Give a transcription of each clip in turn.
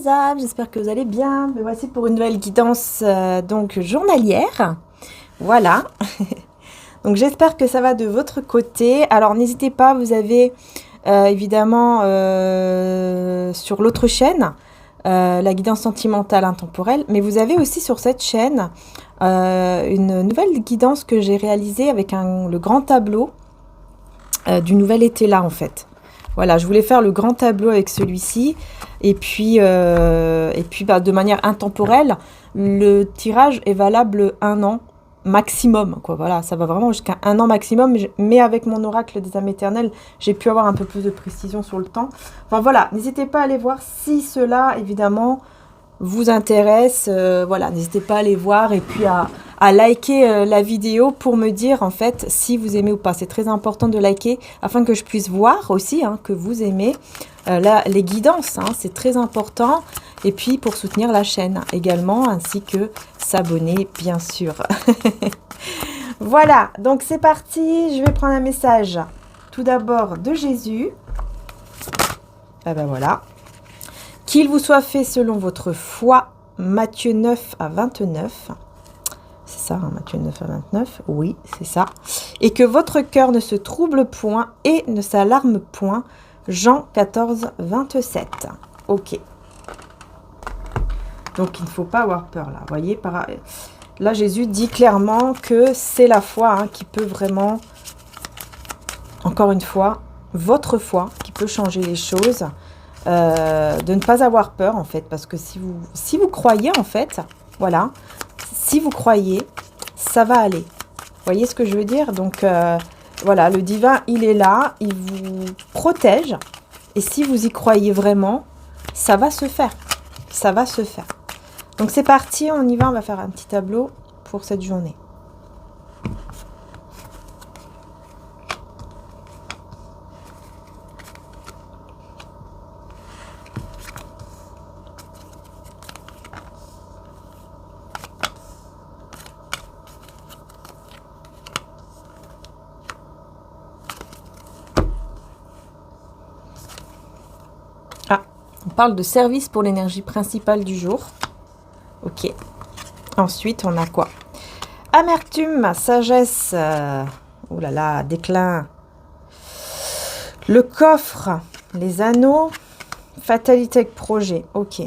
les âmes, j'espère que vous allez bien. Me voici pour une nouvelle guidance donc journalière. Voilà. Donc j'espère que ça va de votre côté. Alors n'hésitez pas, vous avez évidemment sur l'autre chaîne la guidance sentimentale intemporelle, mais vous avez aussi sur cette chaîne une nouvelle guidance que j'ai réalisée avec le grand tableau du nouvel été là en fait. Voilà, je voulais faire le grand tableau avec celui-ci. Et puis de manière intemporelle, le tirage est valable 1 an maximum. Quoi. Voilà, ça va vraiment jusqu'à 1 an maximum. Mais avec mon oracle des âmes éternelles, j'ai pu avoir un peu plus de précision sur le temps. Enfin voilà, n'hésitez pas à aller voir si cela, évidemment, vous intéresse. Voilà, n'hésitez pas à aller voir et puis à liker la vidéo pour me dire en fait si vous aimez ou pas. C'est très important de liker afin que je puisse voir aussi que vous aimez les guidances. C'est très important. Et puis pour soutenir la chaîne également, ainsi que s'abonner bien sûr. Voilà, donc c'est parti. Je vais prendre un message tout d'abord de Jésus. Ah ben voilà. Qu'il vous soit fait selon votre foi, Matthieu 9 à 29. C'est ça, Matthieu 9 à 29. Oui, c'est ça. Et que votre cœur ne se trouble point et ne s'alarme point. Jean 14, 27. Ok. Donc, il ne faut pas avoir peur, là. Vous voyez, là, Jésus dit clairement que c'est la foi qui peut vraiment, encore une fois, votre foi qui peut changer les choses. De ne pas avoir peur en fait, parce que si vous croyez en fait, voilà, si vous croyez, ça va aller. Vous voyez ce que je veux dire? Donc voilà, le divin il est là, il vous protège, et si vous y croyez vraiment, ça va se faire, ça va se faire. Donc c'est parti, on y va, on va faire un petit tableau pour cette journée. On parle de service pour l'énergie principale du jour. Ok. Ensuite, on a quoi? Amertume, sagesse. Oh là là, déclin. Le coffre, les anneaux. Fatalité avec projet. Ok.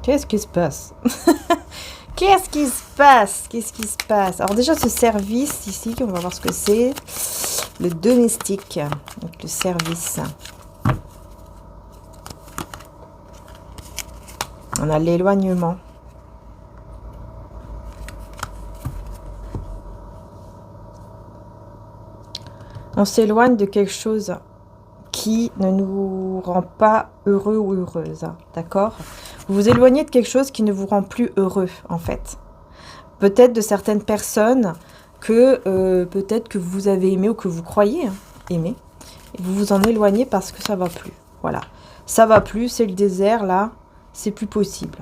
Qu'est-ce qui se passe? Qu'est-ce qui se passe? Qu'est-ce qui se passe? Alors déjà, ce service ici, on va voir ce que c'est. Le domestique, donc le service. On a l'éloignement. On s'éloigne de quelque chose qui ne nous rend pas heureux ou heureuse. D'accord? Vous vous éloignez de quelque chose qui ne vous rend plus heureux, en fait. Peut-être de certaines personnes que peut-être que vous avez aimé ou que vous croyez aimer. Et vous vous en éloignez parce que ça va plus. Voilà. Ça va plus, c'est le désert, là. C'est plus possible.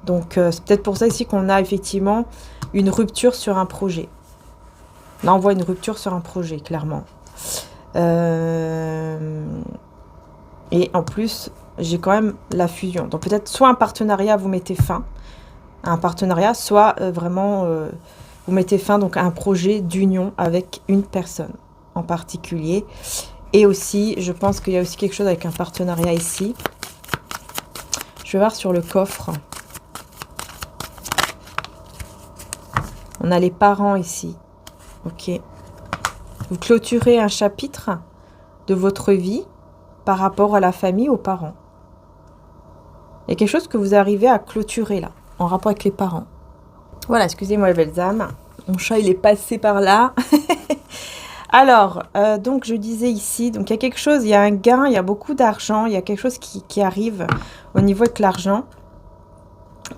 Donc, c'est peut-être pour ça ici qu'on a effectivement une rupture sur un projet. Là, on voit une rupture sur un projet, clairement. Et en plus, j'ai quand même la fusion. Donc, peut-être soit un partenariat, vous mettez fin à un partenariat, soit vraiment... vous mettez fin donc à un projet d'union avec une personne en particulier. Et aussi, je pense qu'il y a aussi quelque chose avec un partenariat ici. Je vais voir sur le coffre. On a les parents ici. Ok. Vous clôturez un chapitre de votre vie par rapport à la famille, aux parents. Il y a quelque chose que vous arrivez à clôturer là, en rapport avec les parents. Voilà, excusez-moi les belles âmes. Mon chat, il est passé par là. Alors, donc je disais ici, donc il y a quelque chose, il y a un gain, il y a beaucoup d'argent, il y a quelque chose qui arrive au niveau de l'argent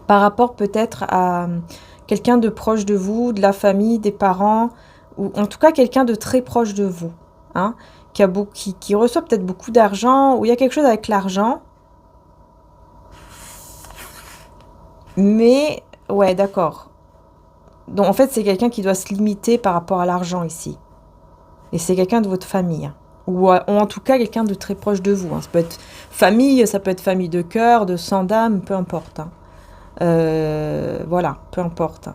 par rapport peut-être à quelqu'un de proche de vous, de la famille, des parents, ou en tout cas quelqu'un de très proche de vous, qui reçoit peut-être beaucoup d'argent, ou il y a quelque chose avec l'argent. Mais, ouais, d'accord. Donc en fait, c'est quelqu'un qui doit se limiter par rapport à l'argent ici. Et c'est quelqu'un de votre famille. ou en tout cas quelqu'un de très proche de vous. Hein. Ça peut être famille de cœur, de sang d'âme, peu importe. Hein. Voilà, peu importe.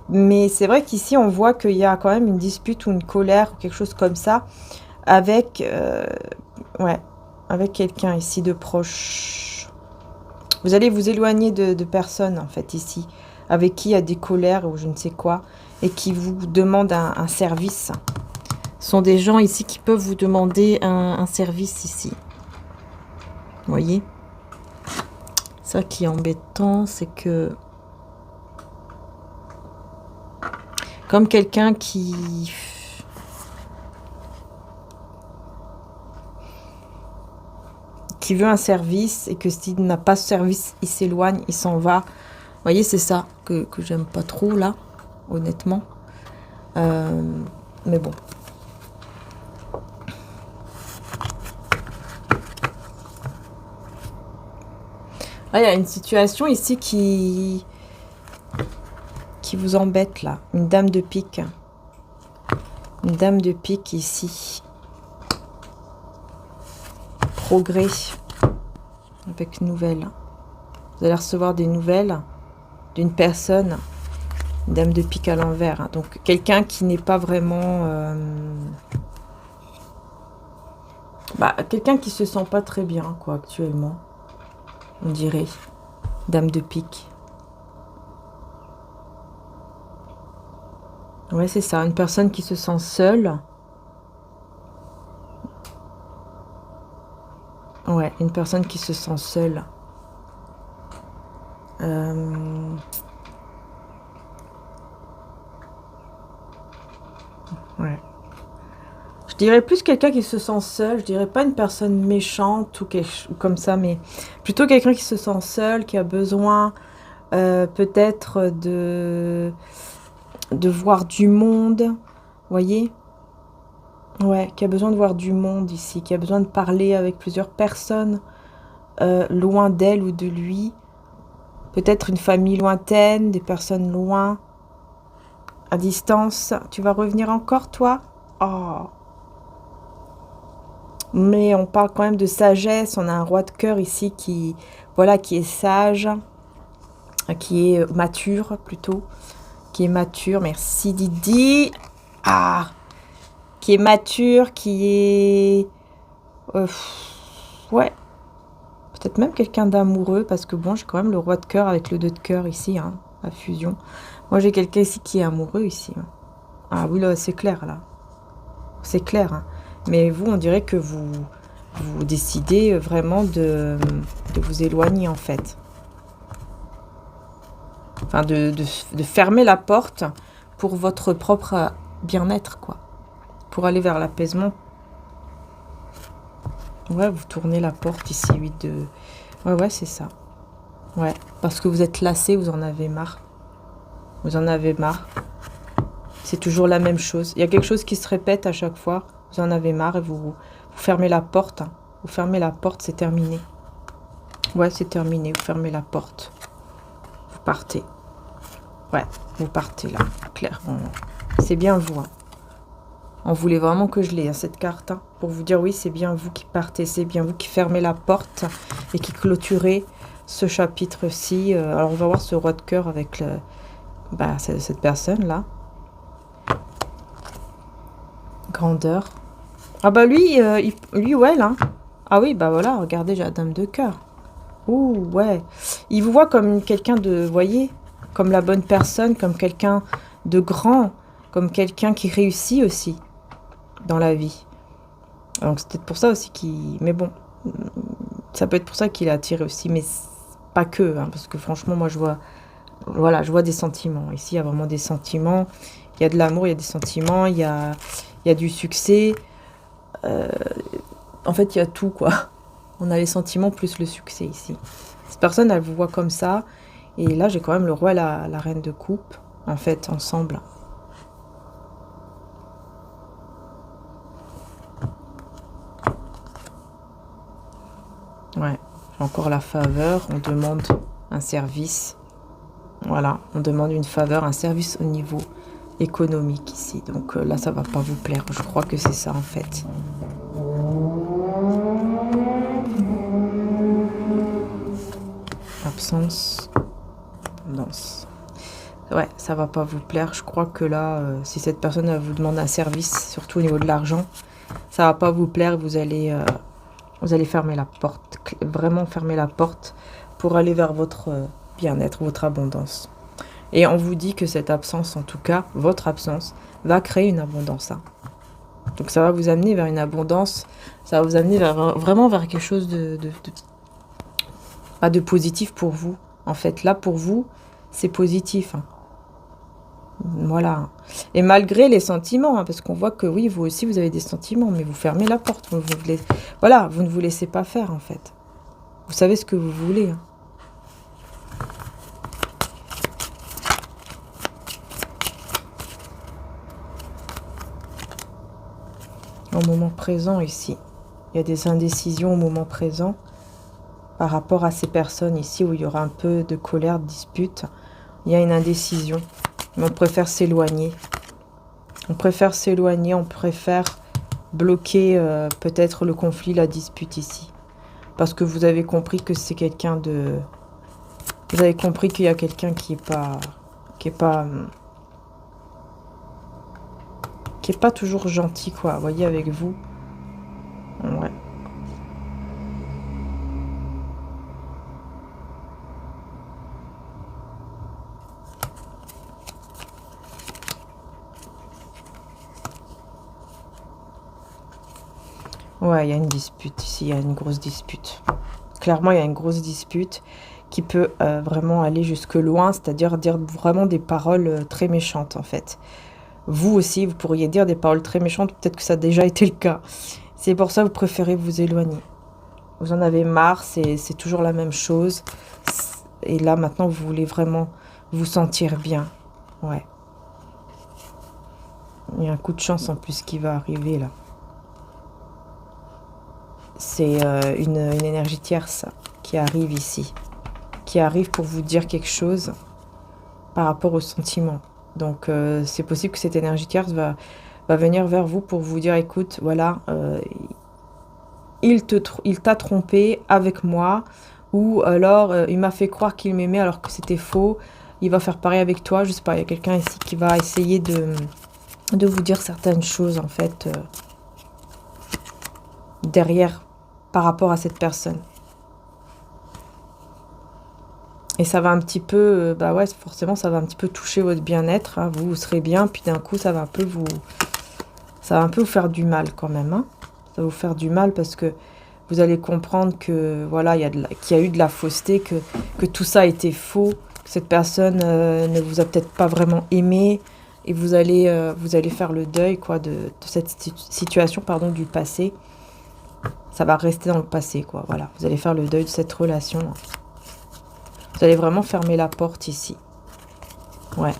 Mais c'est vrai qu'ici, on voit qu'il y a quand même une dispute ou une colère ou quelque chose comme ça avec, ouais, avec quelqu'un ici de proche. Vous allez vous éloigner de personnes, en fait, ici, avec qui il y a des colères ou je ne sais quoi, et qui vous demandent un service. Ce sont des gens ici qui peuvent vous demander un service ici. Vous voyez ? Ça qui est embêtant, c'est que comme quelqu'un qui veut un service et que s'il n'a pas ce service, il s'éloigne, il s'en va. Vous voyez, c'est ça que j'aime pas trop là, honnêtement. Mais bon. Là, il y a une situation ici qui vous embête là. Une dame de pique. Une dame de pique ici. Progrès. Avec nouvelles. Vous allez recevoir des nouvelles d'une personne. Une dame de pique à l'envers. Hein. Donc, quelqu'un qui n'est pas vraiment... quelqu'un qui se sent pas très bien, quoi, actuellement. On dirait. Dame de pique. Ouais, c'est ça. Une personne qui se sent seule. Ouais, une personne qui se sent seule. Ouais. Je dirais plus quelqu'un qui se sent seul. Je dirais pas une personne méchante ou quelque chose comme ça, mais plutôt quelqu'un qui se sent seul, qui a besoin peut-être de voir du monde. Vous voyez ? Ouais, qui a besoin de voir du monde ici, qui a besoin de parler avec plusieurs personnes loin d'elle ou de lui. Peut-être une famille lointaine, des personnes loin, à distance. Tu vas revenir encore, toi ? Oh. Mais on parle quand même de sagesse. On a un roi de cœur ici qui est sage, qui est mature plutôt, qui est mature. Merci Didi. Ah, qui est mature, qui est ouais. Peut-être même quelqu'un d'amoureux, parce que bon, j'ai quand même le roi de cœur avec le 2 de cœur ici, hein, la fusion. Moi, j'ai quelqu'un ici qui est amoureux ici. Hein. Ah oui, là, c'est clair, là. C'est clair. Hein. Mais vous, on dirait que vous décidez vraiment de vous éloigner, en fait. Enfin, de fermer la porte pour votre propre bien-être, quoi. Pour aller vers l'apaisement. Ouais, vous tournez la porte ici, 8 de... Ouais, c'est ça. Ouais, parce que vous êtes lassé, vous en avez marre. Vous en avez marre. C'est toujours la même chose. Il y a quelque chose qui se répète à chaque fois. Vous en avez marre et vous fermez la porte. Vous fermez la porte, c'est terminé. Ouais, c'est terminé. Vous fermez la porte. Vous partez. Ouais, vous partez là. Clairement. C'est bien vous. Hein. On voulait vraiment que je l'ai, hein, cette carte, hein, pour vous dire oui, c'est bien vous qui partez, c'est bien vous qui fermez la porte et qui clôturez ce chapitre-ci. Alors, on va voir ce roi de cœur avec cette personne-là. Grandeur. Ah bah lui, ouais, là. Ah oui, bah voilà, regardez, j'ai la dame de cœur. Ouh, ouais. Il vous voit comme quelqu'un de, vous voyez, comme la bonne personne, comme quelqu'un de grand, comme quelqu'un qui réussit aussi dans la vie. Donc c'est peut-être pour ça aussi qu'il... Mais bon, ça peut être pour ça qu'il a attiré aussi, mais pas que, hein, parce que franchement, moi je vois... Voilà, je vois des sentiments. Ici, il y a vraiment des sentiments. Il y a de l'amour, il y a des sentiments, il y a du succès. En fait, il y a tout, quoi. On a les sentiments plus le succès ici. Cette personne, elle vous voit comme ça. Et là, j'ai quand même le roi et la reine de coupe, en fait, ensemble. Ouais, j'ai encore la faveur. On demande un service. Voilà, on demande une faveur, un service au niveau économique ici. Donc là, ça va pas vous plaire. Je crois que c'est ça, en fait. Absence. Abondance. Ouais, ça va pas vous plaire. Je crois que là, si cette personne vous demande un service, surtout au niveau de l'argent, ça va pas vous plaire. Vous allez fermer la porte, vraiment fermer la porte pour aller vers votre bien-être, votre abondance. Et on vous dit que cette absence, en tout cas, votre absence, va créer une abondance. Hein. Donc ça va vous amener vers une abondance, ça va vous amener vraiment vers quelque chose de positif pour vous. En fait, là, pour vous, c'est positif. Hein. Voilà. Et malgré les sentiments, hein, parce qu'on voit que oui, vous aussi, vous avez des sentiments, mais vous fermez la porte. Voilà, vous ne vous laissez pas faire, en fait. Vous savez ce que vous voulez. Hein. Au moment présent, ici, il y a des indécisions au moment présent par rapport à ces personnes ici où il y aura un peu de colère, de dispute. Il y a une indécision. Mais on préfère s'éloigner. On préfère s'éloigner, on préfère bloquer peut-être le conflit, la dispute ici. Parce que vous avez compris que c'est quelqu'un de... Vous avez compris qu'il y a quelqu'un qui est pas toujours gentil, quoi. Vous voyez, avec vous. Ouais. Ouais, il y a une dispute ici, il y a une grosse dispute. Clairement, il y a une grosse dispute qui peut vraiment aller jusque loin, c'est-à-dire dire vraiment des paroles très méchantes, en fait. Vous aussi, vous pourriez dire des paroles très méchantes, peut-être que ça a déjà été le cas. C'est pour ça que vous préférez vous éloigner. Vous en avez marre, c'est toujours la même chose. Et là, maintenant, vous voulez vraiment vous sentir bien. Ouais. Il y a un coup de chance en plus qui va arriver, là. C'est une énergie tierce qui arrive ici, qui arrive pour vous dire quelque chose par rapport au sentiment. Donc c'est possible que cette énergie tierce va venir vers vous pour vous dire, écoute, voilà, il t'a trompé avec moi, ou alors il m'a fait croire qu'il m'aimait alors que c'était faux, il va faire pareil avec toi, je sais pas, il y a quelqu'un ici qui va essayer de vous dire certaines choses en fait derrière par rapport à cette personne. Et ça va un petit peu, bah ouais, forcément, ça va un petit peu toucher votre bien-être. Hein, vous serez bien, puis d'un coup, ça va un peu vous faire du mal quand même. Hein. Ça va vous faire du mal parce que vous allez comprendre que voilà, qu'il y a eu de la fausseté, que tout ça a été faux, que cette personne ne vous a peut-être pas vraiment aimé, et vous allez faire le deuil quoi de cette situation du passé. Ça va rester dans le passé, quoi. Voilà, vous allez faire le deuil de cette relation. Vous allez vraiment fermer la porte ici. Ouais.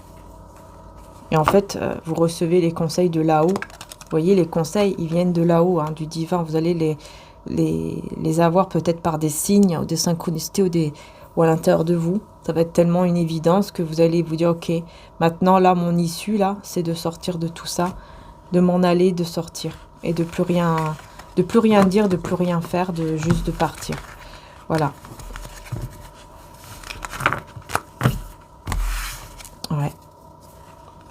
Et en fait, vous recevez les conseils de là-haut. Vous voyez, les conseils, ils viennent de là-haut, hein, du divin. Vous allez les avoir peut-être par des signes, ou des synchronicités, ou à l'intérieur de vous. Ça va être tellement une évidence que vous allez vous dire, ok, maintenant, là, mon issue, là, c'est de sortir de tout ça, de m'en aller, de sortir. Et de plus rien dire, de plus rien faire, juste de partir. Voilà. Ouais.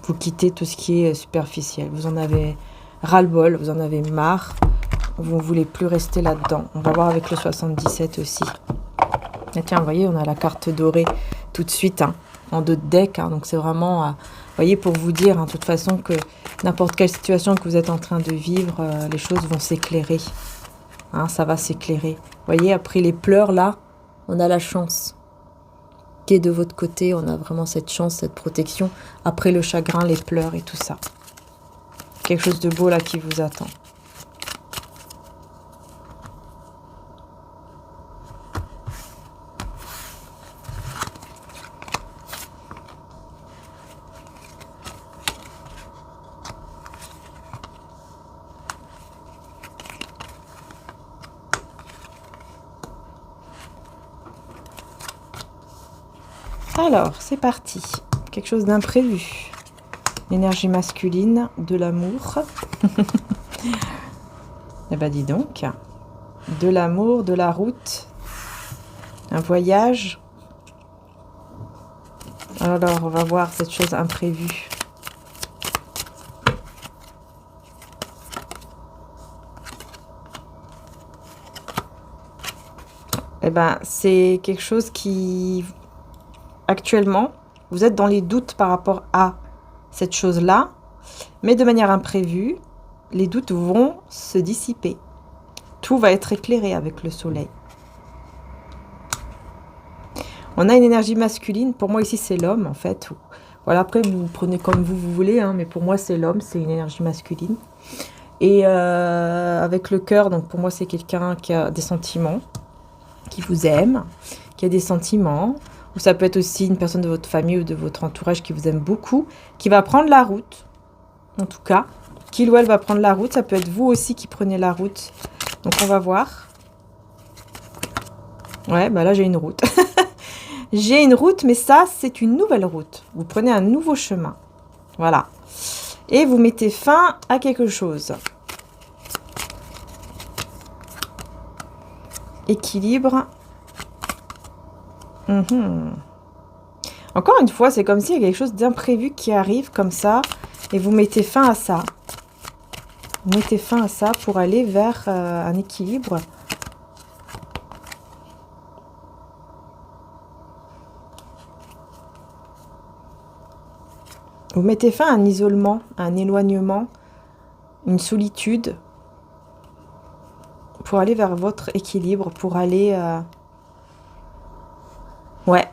Vous quittez tout ce qui est superficiel. Vous en avez ras-le-bol, vous en avez marre. Vous ne voulez plus rester là-dedans. On va voir avec le 77 aussi. Et tiens, vous voyez, on a la carte dorée tout de suite, hein, en dos de deck. Hein, donc c'est vraiment, vous voyez, pour vous dire, hein, de toute façon, que n'importe quelle situation que vous êtes en train de vivre, les choses vont s'éclairer. Hein, ça va s'éclairer. Vous voyez, après les pleurs, là, on a la chance qui est de votre côté. On a vraiment cette chance, cette protection. Après le chagrin, les pleurs et tout ça. Quelque chose de beau, là, qui vous attend. Alors, c'est parti. Quelque chose d'imprévu. L'énergie masculine, de l'amour. Eh ben, dis donc. De l'amour, de la route. Un voyage. Alors, on va voir cette chose imprévue. Eh ben, c'est quelque chose qui, actuellement, vous êtes dans les doutes par rapport à cette chose-là, mais de manière imprévue, les doutes vont se dissiper. Tout va être éclairé avec le soleil. On a une énergie masculine. Pour moi, ici, c'est l'homme, en fait. Voilà, après, vous prenez comme vous voulez, hein, mais pour moi, c'est l'homme, c'est une énergie masculine. Et avec le cœur, donc pour moi, c'est quelqu'un qui a des sentiments, qui vous aime, qui a des sentiments. Ou ça peut être aussi une personne de votre famille ou de votre entourage qui vous aime beaucoup, qui va prendre la route, en tout cas. Qu'il ou elle va prendre la route. Ça peut être vous aussi qui prenez la route. Donc, on va voir. Ouais, bah là, j'ai une route. J'ai une route, mais ça, c'est une nouvelle route. Vous prenez un nouveau chemin. Voilà. Et vous mettez fin à quelque chose. Équilibre. Encore une fois, c'est comme s'il y a quelque chose d'imprévu qui arrive comme ça. Et vous mettez fin à ça. Vous mettez fin à ça pour aller vers un équilibre. Vous mettez fin à un isolement, à un éloignement, une solitude, pour aller vers votre équilibre, pour aller... ouais,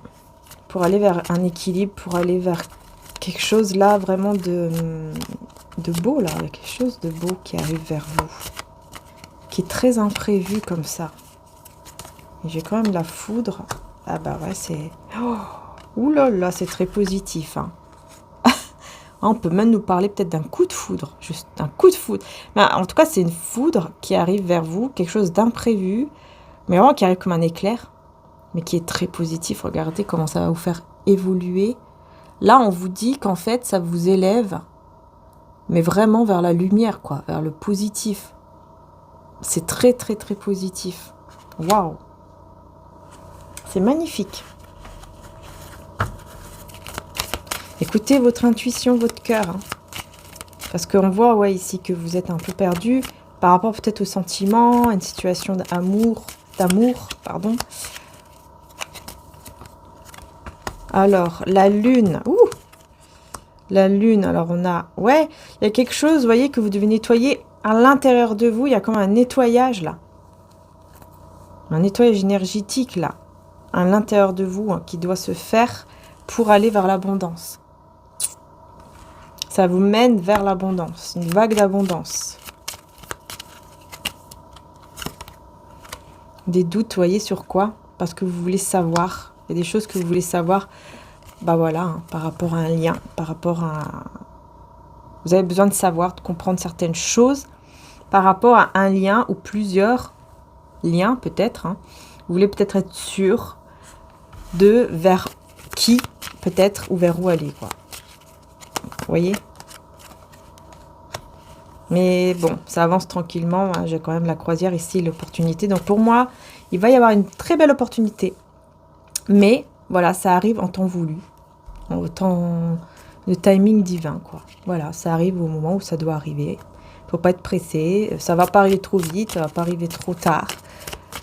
pour aller vers un équilibre, pour aller vers quelque chose là, vraiment de beau, là. Il y a quelque chose de beau qui arrive vers vous, qui est très imprévu comme ça. Et j'ai quand même la foudre. Ah bah ouais, c'est... Oh, ouh là là, c'est très positif, hein. On peut même nous parler peut-être d'un coup de foudre, juste un coup de foudre. Mais en tout cas, c'est une foudre qui arrive vers vous, quelque chose d'imprévu, mais vraiment qui arrive comme un éclair, mais qui est très positif. Regardez comment ça va vous faire évoluer. Là, on vous dit qu'en fait, ça vous élève, mais vraiment vers la lumière, quoi, vers le positif. C'est très, très, très positif. Waouh! C'est magnifique. Écoutez votre intuition, votre cœur. Hein. Parce qu'on voit ouais, ici que vous êtes un peu perdu par rapport peut-être aux sentiments, à une situation d'amour, pardon. Alors, la lune. Ouh, la lune, alors on a... Ouais, il y a quelque chose, vous voyez, que vous devez nettoyer à l'intérieur de vous. Il y a comme un nettoyage, là. Un nettoyage énergétique, là. À l'intérieur de vous, hein, qui doit se faire pour aller vers l'abondance. Ça vous mène vers l'abondance, une vague d'abondance. Des doutes, voyez, sur quoi? Parce que vous voulez savoir. Il y a des choses que vous voulez savoir, bah voilà, hein, par rapport à un lien, par rapport à... Vous avez besoin de savoir, de comprendre certaines choses par rapport à un lien ou plusieurs liens, peut-être. Hein. Vous voulez peut-être être sûr de vers qui, peut-être, ou vers où aller, quoi. Vous voyez? Mais bon, ça avance tranquillement. Hein. J'ai quand même la croisière ici, l'opportunité. Donc pour moi, il va y avoir une très belle opportunité. Mais voilà, ça arrive en temps voulu. En temps de timing divin, quoi. Voilà, ça arrive au moment où ça doit arriver. Faut pas être pressé. Ça va pas arriver trop vite, ça va pas arriver trop tard.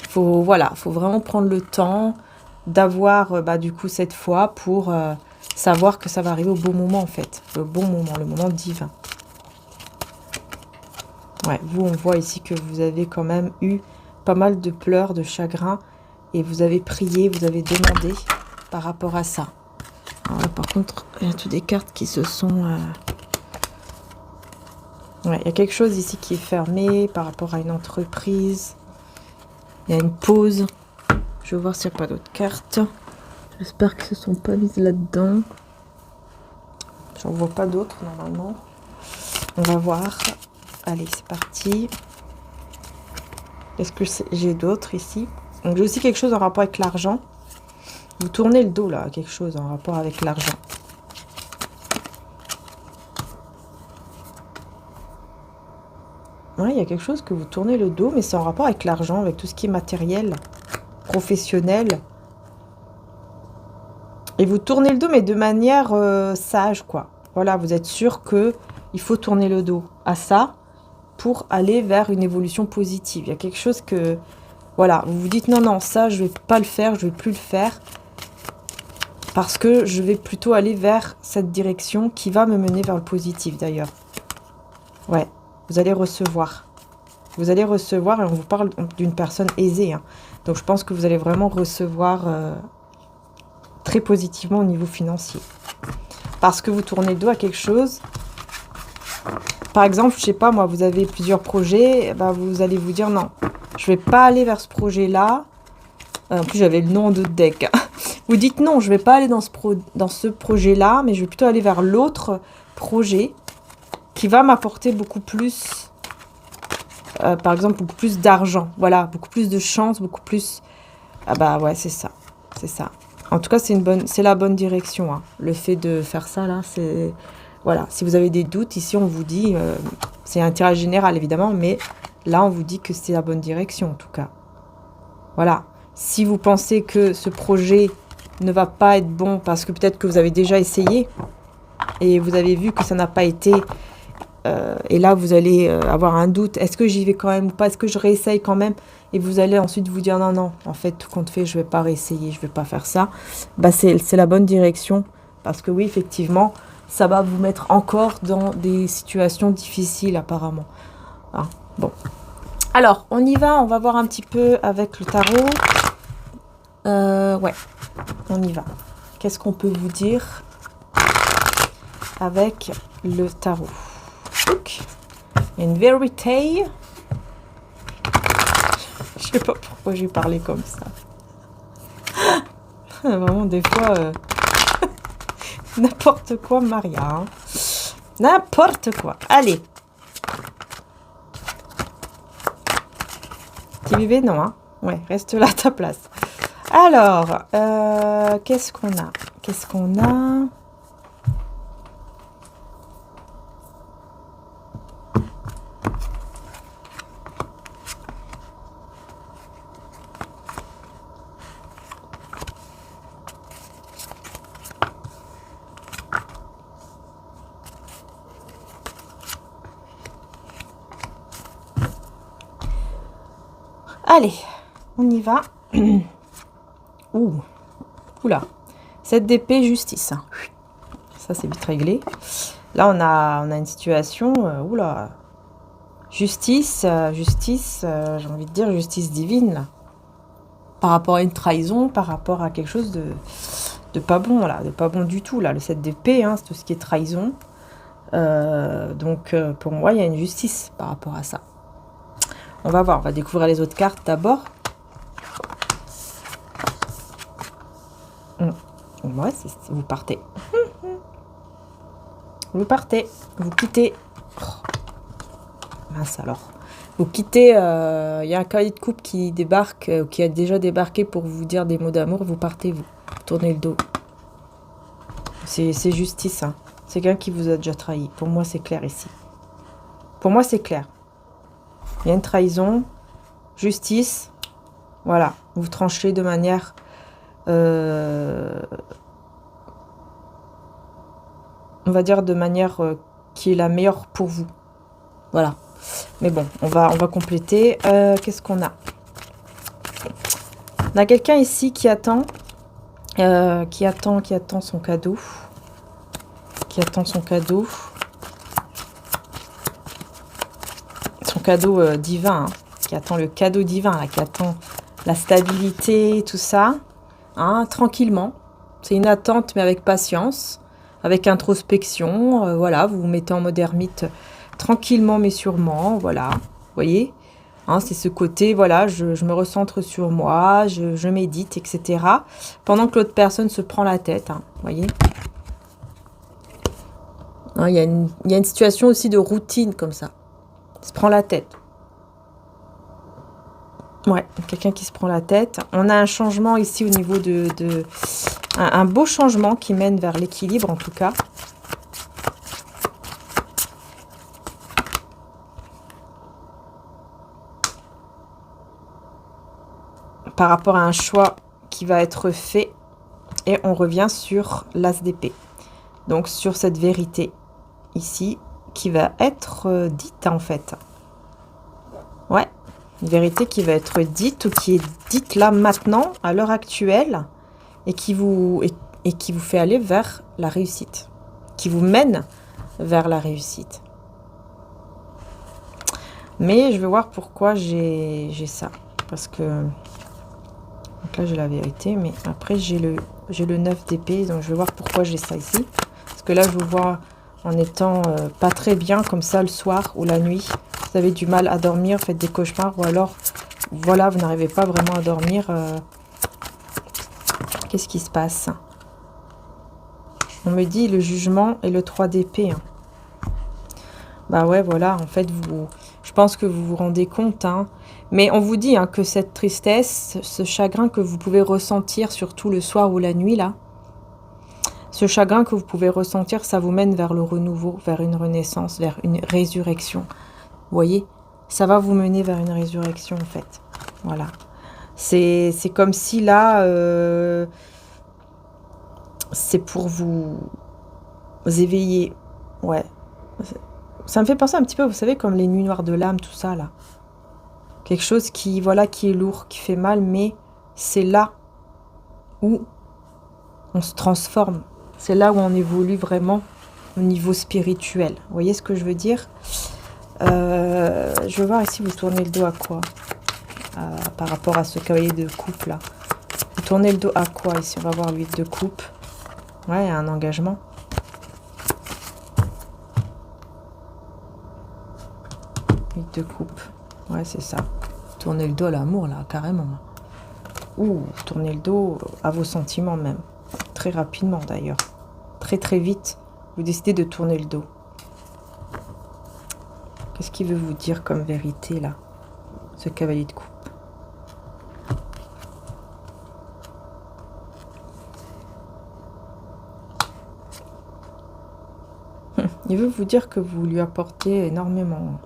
Faut vraiment prendre le temps d'avoir, du coup, cette foi pour... savoir que ça va arriver au bon moment, en fait. Le bon moment, le moment divin. Ouais, vous, on voit ici que vous avez quand même eu pas mal de pleurs, de chagrin. Et vous avez prié, vous avez demandé par rapport à ça. Alors là, par contre, il y a toutes des cartes qui se sont... Ouais, il y a quelque chose ici qui est fermé par rapport à une entreprise. Il y a une pause. Je vais voir s'il n'y a pas d'autres cartes. J'espère que ce ne sont pas mises là-dedans. J'en vois pas d'autres normalement. On va voir. Allez, c'est parti. Est-ce que j'ai d'autres ici? Donc j'ai aussi quelque chose en rapport avec l'argent. Vous tournez le dos là, quelque chose en rapport avec l'argent. Ouais, il y a quelque chose que vous tournez le dos, mais c'est en rapport avec l'argent, avec tout ce qui est matériel, professionnel. Et vous tournez le dos, mais de manière sage, quoi. Voilà, vous êtes sûr que il faut tourner le dos à ça pour aller vers une évolution positive. Il y a quelque chose que... Voilà, vous vous dites non, non, ça, je vais pas le faire, je vais plus le faire. Parce que je vais plutôt aller vers cette direction qui va me mener vers le positif, d'ailleurs. Ouais, vous allez recevoir. Vous allez recevoir, et on vous parle d'une personne aisée. Hein. Donc, je pense que vous allez vraiment recevoir très positivement au niveau financier. Parce que vous tournez le dos à quelque chose. Par exemple, je sais pas, moi, vous avez plusieurs projets. Bah, vous allez vous dire non, je vais pas aller vers ce projet-là. En plus, j'avais le nom de deck. Vous dites non, je vais pas aller dans ce projet-là, mais je vais plutôt aller vers l'autre projet qui va m'apporter beaucoup plus, par exemple, beaucoup plus d'argent. Voilà, beaucoup plus de chance, beaucoup plus... Ah bah ouais, c'est ça. C'est ça. En tout cas, c'est la bonne direction. Hein. Le fait de faire ça, là, c'est... Voilà, si vous avez des doutes, ici, on vous dit... c'est un tirage général, évidemment, mais là, on vous dit que c'est la bonne direction, en tout cas. Voilà. Si vous pensez que ce projet ne va pas être bon parce que peut-être que vous avez déjà essayé et vous avez vu que ça n'a pas été... et là, vous allez avoir un doute. Est-ce que j'y vais quand même ou pas? Est-ce que je réessaye quand même? Et vous allez ensuite vous dire non, non, en fait, tout compte fait, je ne vais pas réessayer, je ne vais pas faire ça. Bah, c'est la bonne direction. Parce que oui, effectivement, ça va vous mettre encore dans des situations difficiles, apparemment. Ah, bon. Alors, on y va. On va voir un petit peu avec le tarot. Ouais, on y va. Qu'est-ce qu'on peut vous dire avec le tarot? Donc, il y a une vérité. Je sais pas pourquoi j'ai parlé comme ça. Vraiment, des fois, n'importe quoi, Maria. Hein. N'importe quoi. Allez. Tu vivais? Non, hein? Ouais, reste là à ta place. Alors, qu'est-ce qu'on a? Qu'est-ce qu'on a? Allez, on y va. Ouh, oula. 7 d'épée, justice. Ça, c'est vite réglé. Là, on a une situation... oula. Justice, j'ai envie de dire justice divine, là. Par rapport à une trahison, par rapport à quelque chose de pas bon, là. De pas bon du tout, là. Le 7 d'épée, hein, c'est tout ce qui est trahison. Donc, pour moi, il y a une justice par rapport à ça. On va voir, on va découvrir les autres cartes d'abord. Ouais, vous partez. Vous partez, vous quittez. Oh. Mince alors. Vous quittez, y a un cavalier de coupe qui débarque, qui a déjà débarqué pour vous dire des mots d'amour. Vous partez, vous tournez le dos. C'est justice, hein. C'est quelqu'un qui vous a déjà trahi. Pour moi, c'est clair ici. Pour moi, c'est clair. Il y a une trahison, justice, voilà, vous tranchez de manière on va dire de manière qui est la meilleure pour vous. Voilà. Mais bon, on va compléter. Qu'est-ce qu'on a? On a quelqu'un ici qui attend son cadeau. Qui attend son cadeau. Son cadeau divin, hein, qui attend le cadeau divin, là, qui attend la stabilité, tout ça, hein, tranquillement. C'est une attente, mais avec patience, avec introspection. Voilà, vous vous mettez en mode ermite tranquillement, mais sûrement. Voilà, vous voyez, hein, c'est ce côté, voilà, je me recentre sur moi, je médite, etc. Pendant que l'autre personne se prend la tête, hein, vous voyez. Hein, il y a une situation aussi de routine comme ça. Se prend la tête. Ouais, quelqu'un qui se prend la tête. On a un changement ici au niveau un beau changement qui mène vers l'équilibre en tout cas. Par rapport à un choix qui va être fait Et on revient sur l'as d'épée. Donc sur cette vérité ici qui va être dite en fait. Ouais, une vérité qui va être dite ou qui est dite là maintenant, à l'heure actuelle, et qui vous fait aller vers la réussite, qui vous mène vers la réussite. Mais je vais voir pourquoi j'ai ça. Parce que... Donc là, j'ai la vérité, mais après, j'ai le 9 d'épée, donc je vais voir pourquoi j'ai ça ici. Parce que là, je vous vois en étant pas très bien, comme ça, le soir ou la nuit. Vous avez du mal à dormir, faites des cauchemars, ou alors, voilà, vous n'arrivez pas vraiment à dormir. Qu'est-ce qui se passe? On me dit le jugement et le 3 d'épée. Hein. Bah ouais, voilà, en fait, je pense que vous vous rendez compte, hein. Mais on vous dit hein, que cette tristesse, ce chagrin que vous pouvez ressentir, surtout le soir ou la nuit, là, ce chagrin que vous pouvez ressentir, ça vous mène vers le renouveau, vers une renaissance, vers une résurrection. Vous voyez, ça va vous mener vers une résurrection, en fait. Voilà. C'est comme si, là, c'est pour vous éveiller. Ouais. Ça me fait penser un petit peu, vous savez, comme les nuits noires de l'âme, tout ça, là. Quelque chose qui, voilà, qui est lourd, qui fait mal, mais c'est là où on se transforme. C'est là où on évolue vraiment au niveau spirituel. Vous voyez ce que je veux dire? Je vais voir ici, vous tournez le dos à quoi par rapport à ce cavalier de coupe, là. Vous tournez le dos à quoi ici? On va voir l'huile de coupe. Ouais, un engagement. L'huile de coupe. Ouais, c'est ça. Tournez le dos à l'amour, là, carrément. Ou tournez le dos à vos sentiments, même. Très rapidement, d'ailleurs. Très, très vite, vous décidez de tourner le dos. Qu'est-ce qu'il veut vous dire comme vérité, là, ce cavalier de coupe? Il veut vous dire que vous lui apportez énormément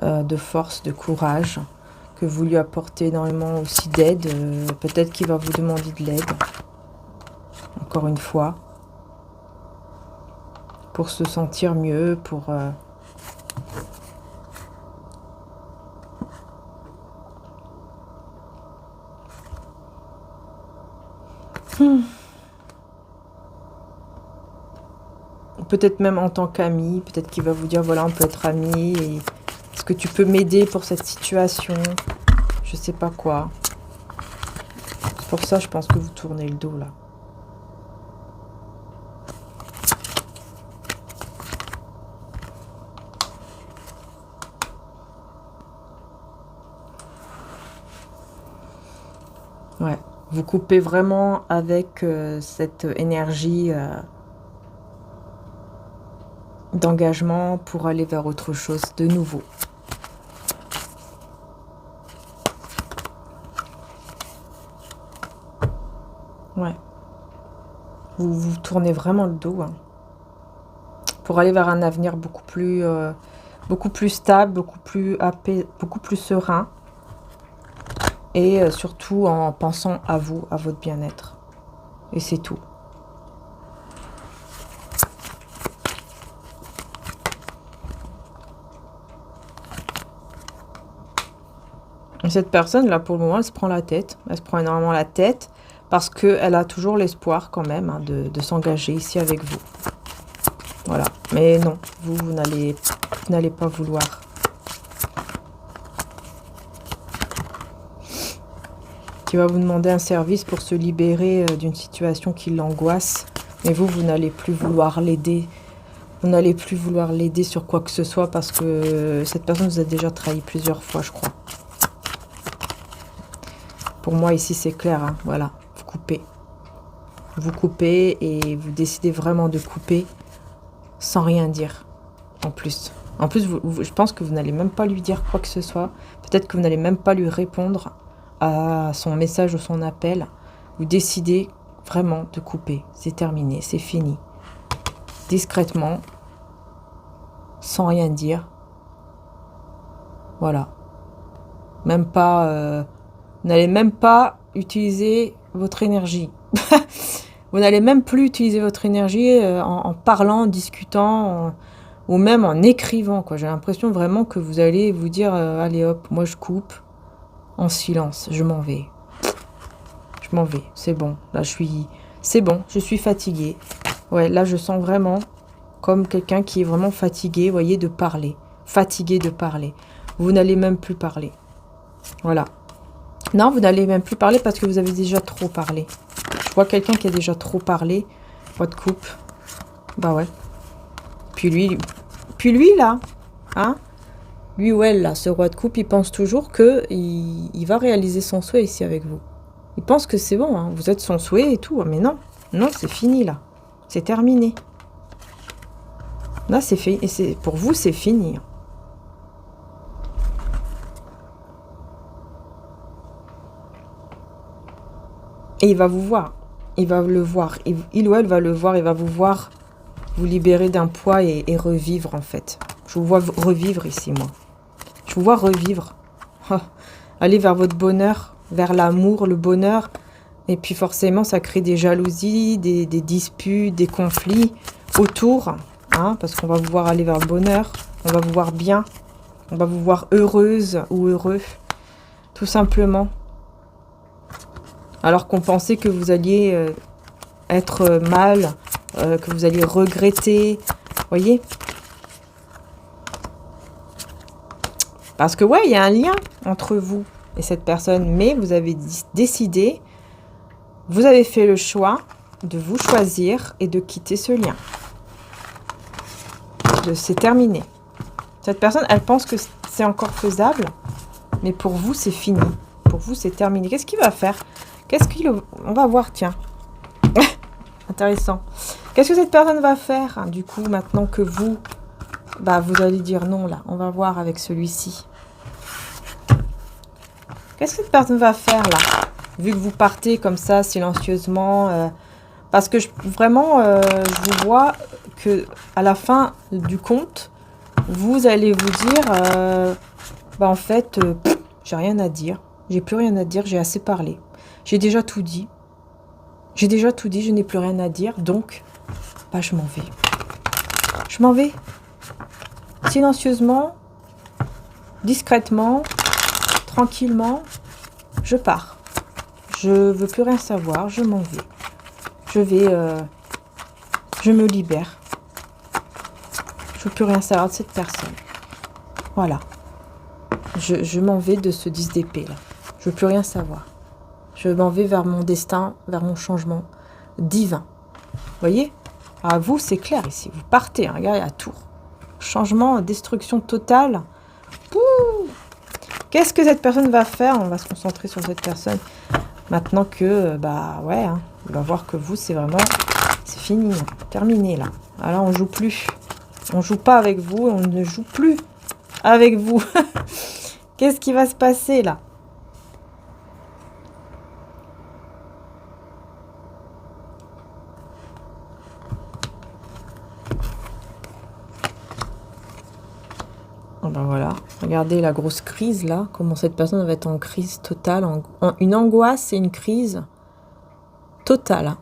de force, de courage, que vous lui apportez énormément aussi d'aide. Peut-être qu'il va vous demander de l'aide, encore une fois, pour se sentir mieux, pour... Peut-être même en tant qu'ami, peut-être qu'il va vous dire, voilà, on peut être amis, et est-ce que tu peux m'aider pour cette situation? Je sais pas quoi. C'est pour ça, je pense que vous tournez le dos, là. Ouais, vous coupez vraiment avec cette énergie d'engagement pour aller vers autre chose de nouveau. Ouais. Vous tournez vraiment le dos hein, pour aller vers un avenir beaucoup plus stable, beaucoup plus serein. Et surtout en pensant à vous, à votre bien-être. Et c'est tout. Et cette personne-là, pour le moment, elle se prend la tête. Elle se prend énormément la tête parce qu'elle a toujours l'espoir quand même hein, de s'engager ici avec vous. Voilà. Mais non, vous n'allez pas vouloir. Qui va vous demander un service pour se libérer d'une situation qui l'angoisse. Mais vous n'allez plus vouloir l'aider. Vous n'allez plus vouloir l'aider sur quoi que ce soit parce que cette personne vous a déjà trahi plusieurs fois, je crois. Pour moi, ici, c'est clair. Hein, voilà, vous coupez. Vous coupez et vous décidez vraiment de couper sans rien dire, en plus. En plus, je pense que vous n'allez même pas lui dire quoi que ce soit. Peut-être que vous n'allez même pas lui répondre à son message ou son appel. Vous décidez vraiment de couper. C'est terminé, c'est fini. Discrètement, sans rien dire. Voilà. Même pas... n'allez même pas utiliser votre énergie. Vous n'allez même plus utiliser votre énergie en parlant, en discutant, ou même en écrivant, quoi. J'ai l'impression vraiment que vous allez vous dire, allez hop, moi je coupe, en silence, je m'en vais. Je m'en vais, c'est bon. Là, c'est bon, je suis fatiguée. Ouais, là, je sens vraiment comme quelqu'un qui est vraiment fatigué, vous voyez, de parler. Fatigué de parler. Vous n'allez même plus parler. Voilà. Non, vous n'allez même plus parler parce que vous avez déjà trop parlé. Je vois quelqu'un qui a déjà trop parlé. Roi de coupe. Bah ouais. Puis lui là, hein, lui ou elle là, ce roi de coupe, il pense toujours que il va réaliser son souhait ici avec vous. Il pense que c'est bon, hein, vous êtes son souhait et tout, mais non, non, c'est fini là, c'est terminé. Là, c'est fait, et c'est pour vous, c'est fini. Et il va vous voir, il va le voir, il ou elle va le voir, il va vous voir vous libérer d'un poids et revivre en fait. Je vous vois revivre ici, moi. Je vous vois revivre. Oh, aller vers votre bonheur, vers l'amour, le bonheur. Et puis forcément, ça crée des jalousies, des disputes, des conflits autour. Hein, parce qu'on va vous voir aller vers le bonheur. On va vous voir bien. On va vous voir heureuse ou heureux. Tout simplement. Alors qu'on pensait que vous alliez être mal, que vous alliez regretter. Voyez ? Parce que ouais, il y a un lien entre vous et cette personne. Mais vous avez décidé, vous avez fait le choix de vous choisir et de quitter ce lien. C'est terminé. Cette personne, elle pense que c'est encore faisable. Mais pour vous, c'est fini. Pour vous, c'est terminé. Qu'est-ce qu'il va faire ? On va voir, tiens. Intéressant. Qu'est-ce que cette personne va faire, hein, du coup, maintenant que vous allez dire non, là. On va voir avec celui-ci. Qu'est-ce que cette personne va faire, là ? Vu que vous partez comme ça, silencieusement. Parce que vraiment, je vous vois que à la fin du compte, vous allez vous dire, en fait, j'ai rien à dire. J'ai plus rien à dire, j'ai assez parlé. J'ai déjà tout dit. Je n'ai plus rien à dire. Donc, je m'en vais. Je m'en vais. Silencieusement, discrètement, tranquillement, je pars. Je veux plus rien savoir, je m'en vais. Je me libère. Je veux plus rien savoir de cette personne. Voilà. Je m'en vais de ce 10 d'épée là. Je veux plus rien savoir. Je m'en vais vers mon destin, vers mon changement divin. Vous voyez ? À vous, c'est clair ici. Vous partez, hein, regardez la tour. Changement, destruction totale. Pouh ! Qu'est-ce que cette personne va faire ? On va se concentrer sur cette personne. Maintenant que, ouais, hein, on va voir que vous, c'est fini, hein, terminé là. Alors, on joue plus. On joue pas avec vous, on ne joue plus avec vous. Qu'est-ce qui va se passer là ? Voilà, regardez la grosse crise là, comment cette personne va être en crise totale, une angoisse et une crise totale. Hein.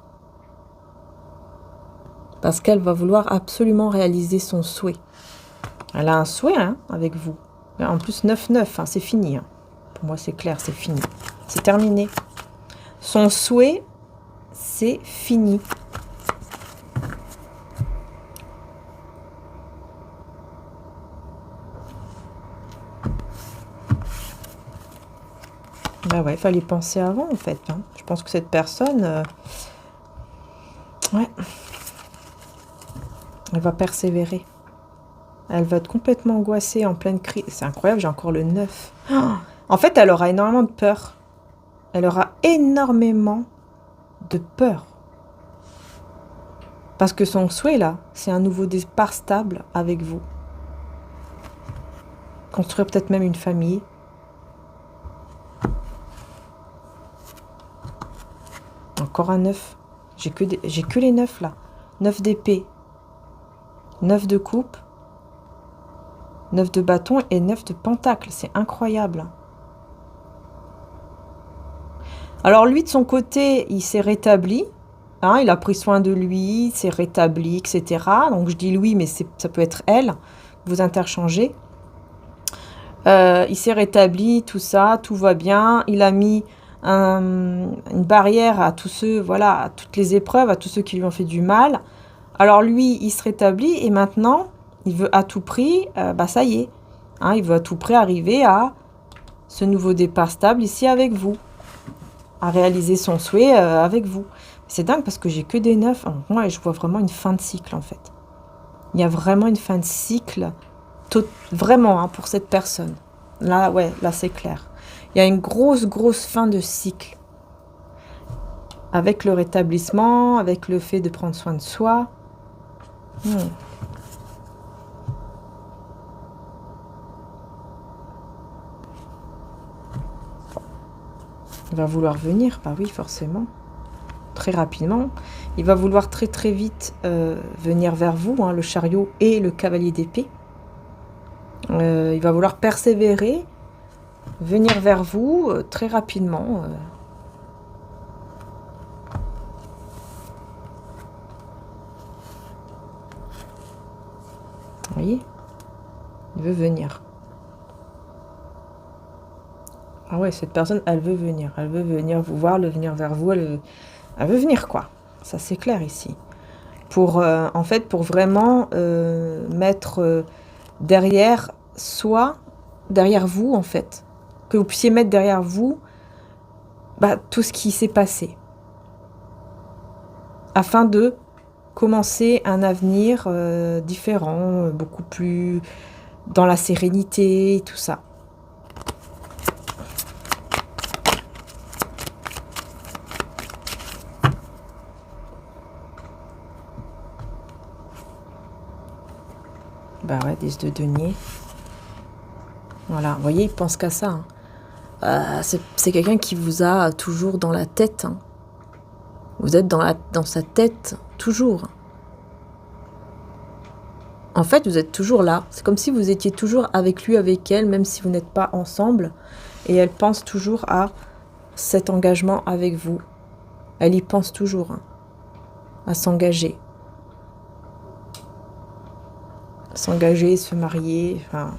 Parce qu'elle va vouloir absolument réaliser son souhait. Elle a un souhait hein, avec vous. En plus 9-9, hein, c'est fini. Hein. Pour moi c'est clair, c'est fini. C'est terminé. Son souhait, c'est fini. Ouais, il fallait penser avant en fait. Hein. Je pense que cette personne, ouais, elle va persévérer. Elle va être complètement angoissée, en pleine crise. C'est incroyable, j'ai encore le 9. Oh, en fait, elle aura énormément de peur. Elle aura énormément de peur. Parce que son souhait là, c'est un nouveau départ stable avec vous. Construire peut-être même une famille. Encore un 9. J'ai que les 9 là. 9 d'épée. 9 de coupe. 9 de bâton et 9 de pentacle. C'est incroyable. Alors lui, de son côté, il s'est rétabli. Hein, il a pris soin de lui, s'est rétabli, etc. Donc je dis lui, mais ça peut être elle. Vous interchangez. Il s'est rétabli, tout ça, tout va bien. Il a mis une barrière à tous ceux, voilà, à toutes les épreuves, à tous ceux qui lui ont fait du mal. Alors lui, il se rétablit et maintenant, il veut à tout prix, ça y est, hein, il veut à tout prix arriver à ce nouveau départ stable ici avec vous, à réaliser son souhait avec vous. C'est dingue parce que j'ai que des 9. Moi, je vois vraiment une fin de cycle en fait. Il y a vraiment une fin de cycle, vraiment, hein, pour cette personne. Là, ouais, là c'est clair. Il y a une grosse fin de cycle. Avec le rétablissement, avec le fait de prendre soin de soi. Il va vouloir venir, bah oui, forcément. Très rapidement. Il va vouloir très vite venir vers vous, hein, le chariot et le cavalier d'épée. Il va vouloir persévérer, venir vers vous très rapidement. Vous voyez? Il veut venir. Ah ouais, cette personne, elle veut venir. Elle veut venir vous voir, venir vers vous. Elle veut venir, quoi. Ça, c'est clair ici. En fait, pour vraiment mettre derrière soi, derrière vous, en fait. Que vous puissiez mettre derrière vous tout ce qui s'est passé. Afin de commencer un avenir différent, beaucoup plus dans la sérénité, tout ça. Bah ouais, 10 de denier. Voilà, vous voyez, il pense qu'à ça. Hein. C'est quelqu'un qui vous a toujours dans la tête. Hein. Vous êtes dans sa tête, toujours. En fait, vous êtes toujours là. C'est comme si vous étiez toujours avec lui, avec elle, même si vous n'êtes pas ensemble. Et elle pense toujours à cet engagement avec vous. Elle y pense toujours, hein, à s'engager. S'engager, se marier, enfin,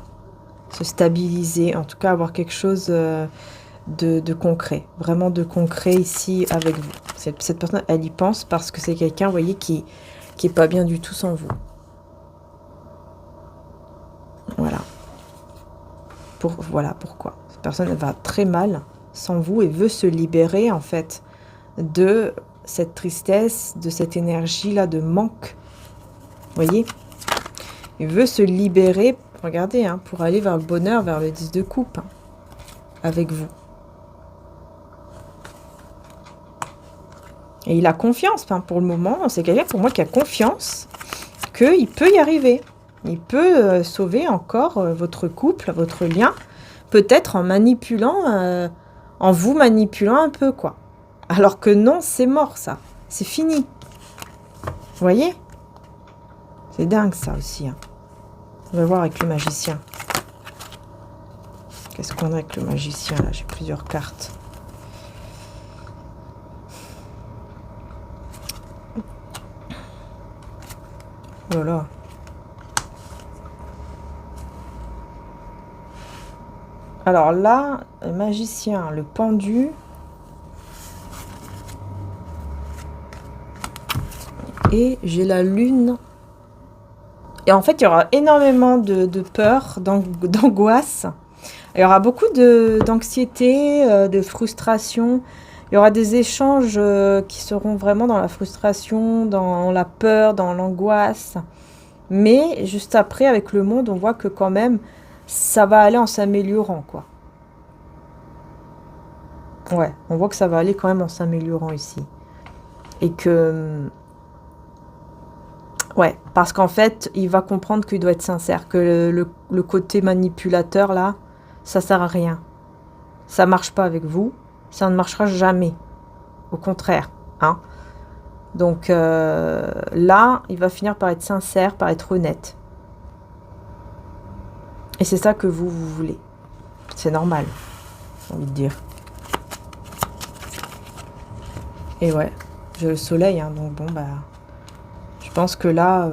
se stabiliser, en tout cas avoir quelque chose de concret, vraiment de concret ici avec vous. Cette personne, elle y pense parce que c'est quelqu'un, vous voyez, qui est pas bien du tout sans vous. Voilà. Voilà pourquoi. Cette personne, elle va très mal sans vous et veut se libérer, en fait, de cette tristesse, de cette énergie-là de manque. Vous voyez ? Il veut se libérer, regardez, hein, pour aller vers le bonheur, vers le 10 de coupe, hein, avec vous. Et il a confiance, hein, pour le moment. C'est quelqu'un, pour moi, qui a confiance qu'il peut y arriver. Il peut sauver encore votre couple, votre lien, peut-être en manipulant, en vous manipulant un peu, quoi. Alors que non, c'est mort, ça. C'est fini. Vous voyez ? C'est dingue, ça aussi, hein. On va voir avec le magicien. Qu'est-ce qu'on a avec le magicien, là? J'ai plusieurs cartes. Oh là là. Alors là, le magicien, le pendu. Et j'ai la lune. Et en fait, il y aura énormément de peur, d'angoisse. Il y aura beaucoup d'anxiété, de frustration. Il y aura des échanges qui seront vraiment dans la frustration, dans la peur, dans l'angoisse. Mais juste après, avec le monde, on voit que quand même, ça va aller en s'améliorant, quoi. Ouais, on voit que ça va aller quand même en s'améliorant ici. Et que... Ouais, parce qu'en fait, il va comprendre qu'il doit être sincère, que le côté manipulateur, là, ça sert à rien. Ça marche pas avec vous, ça ne marchera jamais. Au contraire, hein. Donc là, il va finir par être sincère, par être honnête. Et c'est ça que vous voulez. C'est normal, j'ai envie de dire. Et ouais, j'ai le soleil, hein, donc bon, bah... Je pense que là...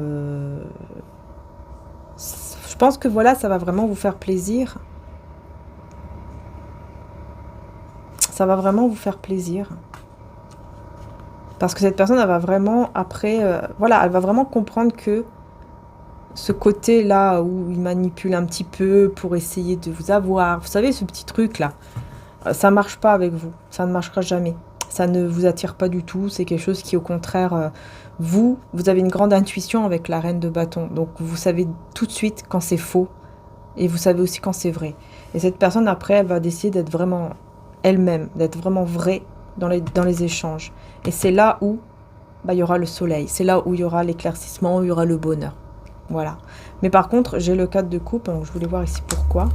je pense que voilà, ça va vraiment vous faire plaisir. Ça va vraiment vous faire plaisir. Parce que cette personne, elle va vraiment, après... voilà, elle va vraiment comprendre que ce côté-là où il manipule un petit peu pour essayer de vous avoir... Vous savez, ce petit truc-là, ça marche pas avec vous. Ça ne marchera jamais. Ça ne vous attire pas du tout. C'est quelque chose qui, au contraire... vous avez une grande intuition avec la reine de bâton. Donc, vous savez tout de suite quand c'est faux. Et vous savez aussi quand c'est vrai. Et cette personne, après, elle va décider d'être vraiment elle-même, d'être vraiment vraie dans les échanges. Et c'est là où bah, il y aura le soleil. C'est là où il y aura l'éclaircissement, où il y aura le bonheur. Voilà. Mais par contre, j'ai le 4 de coupe. Donc je voulais voir ici pourquoi.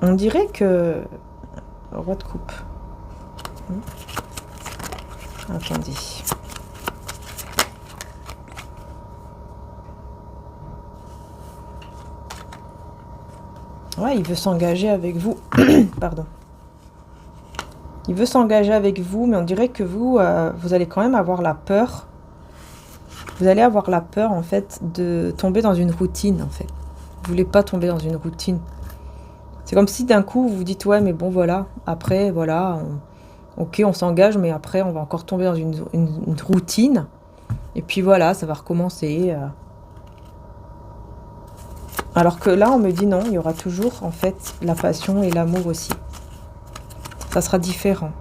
On dirait que... Roi de coupe. Attendez. Ouais, il veut s'engager avec vous. Pardon. Il veut s'engager avec vous, mais on dirait que vous, vous allez quand même avoir la peur. Vous allez avoir la peur, en fait, de tomber dans une routine, en fait. Vous voulez pas tomber dans une routine. C'est comme si d'un coup, vous vous dites, ouais, mais bon, voilà. Après, voilà, ok, on s'engage, mais après, on va encore tomber dans une routine. Et puis voilà, ça va recommencer. Alors que là, on me dit non, il y aura toujours, en fait, la passion et l'amour aussi. Ça sera différent.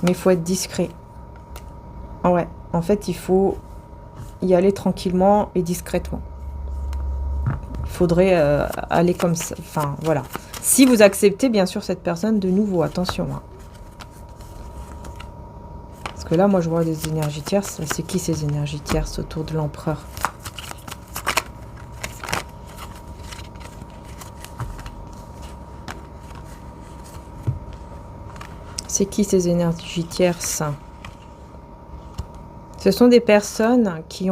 Mais il faut être discret. Ah ouais, en fait, il faut y aller tranquillement et discrètement. Il faudrait aller comme ça. Enfin, voilà. Si vous acceptez, bien sûr, cette personne de nouveau, attention. Hein. Parce que là, moi, je vois des énergies tierces. C'est qui ces énergies tierces autour de l'empereur ? C'est qui ces énergies tierces? Ce sont des personnes qui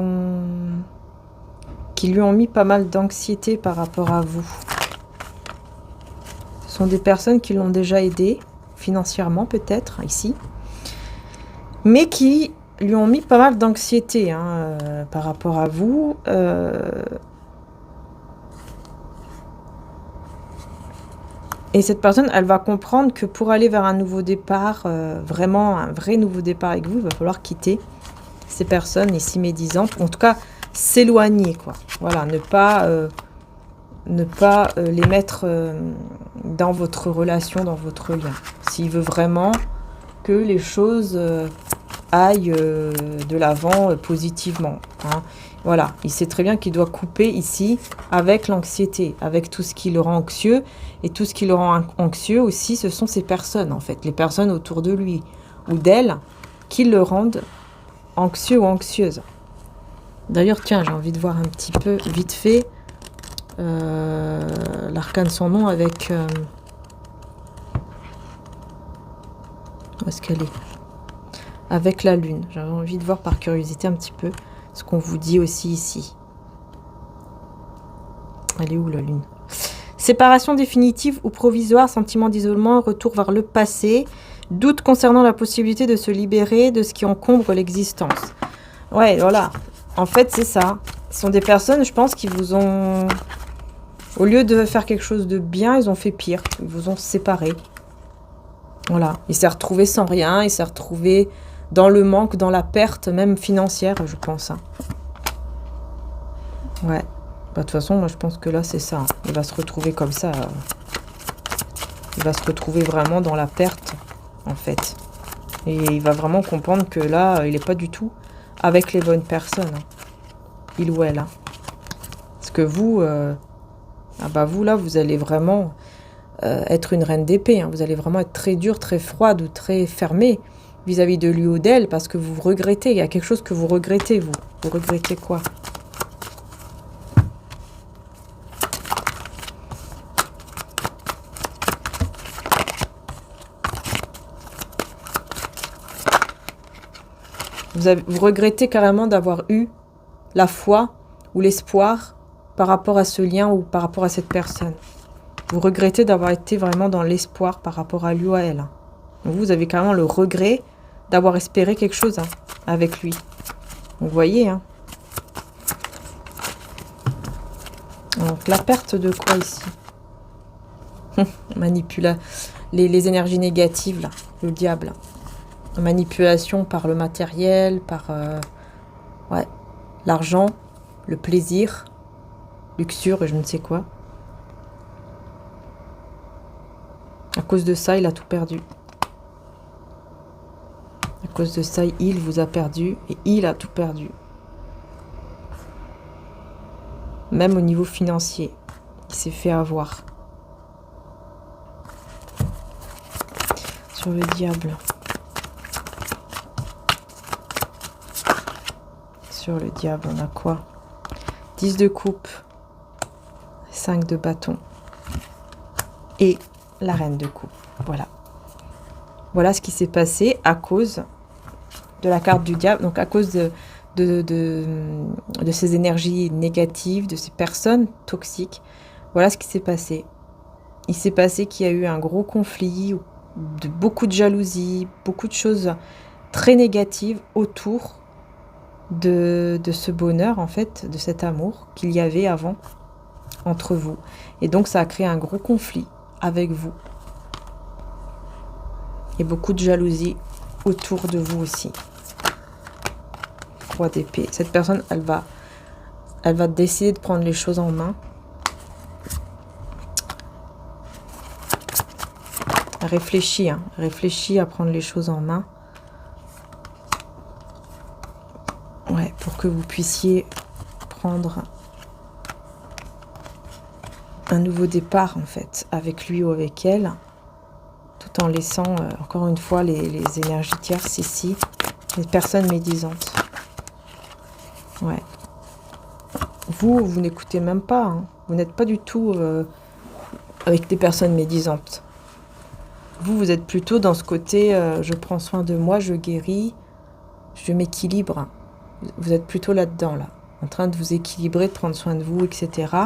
lui ont mis pas mal d'anxiété par rapport à vous. Ce sont des personnes qui l'ont déjà aidé, financièrement peut-être, ici, mais qui lui ont mis pas mal d'anxiété hein, par rapport à vous. Et cette personne, elle va comprendre que pour aller vers un nouveau départ, vraiment un vrai nouveau départ avec vous, il va falloir quitter ces personnes ici médisantes. En tout cas, s'éloigner, quoi. Voilà, ne pas les mettre dans votre relation, dans votre lien. S'il veut vraiment que les choses aillent de l'avant positivement. Hein. Voilà, il sait très bien qu'il doit couper ici avec l'anxiété, avec tout ce qui le rend anxieux. Et tout ce qui le rend anxieux aussi, ce sont ces personnes, en fait. Les personnes autour de lui ou d'elle qui le rendent anxieux ou anxieuse. D'ailleurs, tiens, j'ai envie de voir un petit peu, vite fait, l'arcane sans nom avec... où est-ce qu'elle est? Avec la lune. J'avais envie de voir par curiosité un petit peu ce qu'on vous dit aussi ici. Elle est où la lune? Séparation définitive ou provisoire, sentiment d'isolement, retour vers le passé, doute concernant la possibilité de se libérer de ce qui encombre l'existence. Ouais, voilà. En fait, c'est ça. Ce sont des personnes, je pense, qui vous ont... Au lieu de faire quelque chose de bien, ils ont fait pire. Ils vous ont séparés. Voilà. Il s'est retrouvé sans rien. Il s'est retrouvé dans le manque, dans la perte, même financière, je pense. Hein. Ouais. Bah, de toute façon, moi, je pense que là, c'est ça. Hein. Il va se retrouver comme ça. Il va se retrouver vraiment dans la perte, en fait. Et il va vraiment comprendre que là, il n'est pas du tout avec les bonnes personnes. Hein. Il ou elle. Hein. Parce que vous, vous, là, vous allez vraiment être une reine d'épée. Hein. Vous allez vraiment être très dure, très froide ou très fermée vis-à-vis de lui ou d'elle parce que vous regrettez. Il y a quelque chose que vous regrettez, vous. Vous regrettez quoi ? Vous regrettez carrément d'avoir eu la foi ou l'espoir par rapport à ce lien ou par rapport à cette personne. Vous regrettez d'avoir été vraiment dans l'espoir par rapport à lui ou à elle. Donc vous avez carrément le regret d'avoir espéré quelque chose avec lui. Vous voyez, hein. Donc la perte de quoi ici? Manipula les énergies négatives, là, le diable. Manipulation par le matériel, par ouais, l'argent, le plaisir, luxure et je ne sais quoi. À cause de ça, il a tout perdu. À cause de ça, il vous a perdu et il a tout perdu. Même au niveau financier, il s'est fait avoir. Sur le diable. Sur le diable, on a quoi? 10 de coupe, 5 de bâton et la reine de coupe. Voilà. Voilà ce qui s'est passé à cause de la carte du diable, donc à cause de ces énergies négatives, de ces personnes toxiques. Voilà ce qui s'est passé. Il s'est passé qu'il y a eu un gros conflit, beaucoup de jalousie, beaucoup de choses très négatives autour de ce bonheur, en fait, de cet amour qu'il y avait avant entre vous. Et donc ça a créé un gros conflit avec vous. Et beaucoup de jalousie autour de vous aussi. Roi d'épée. Cette personne, elle va décider de prendre les choses en main. Réfléchis, hein. Réfléchis à prendre les choses en main. Ouais, pour que vous puissiez prendre un nouveau départ, en fait, avec lui ou avec elle, tout en laissant, encore une fois, les énergies tierces ici, les personnes médisantes. Ouais. Vous n'écoutez même pas, hein. Vous n'êtes pas du tout avec des personnes médisantes. Vous êtes plutôt dans ce côté, je prends soin de moi, je guéris, je m'équilibre. Vous êtes plutôt là-dedans, là, en train de vous équilibrer, de prendre soin de vous, etc.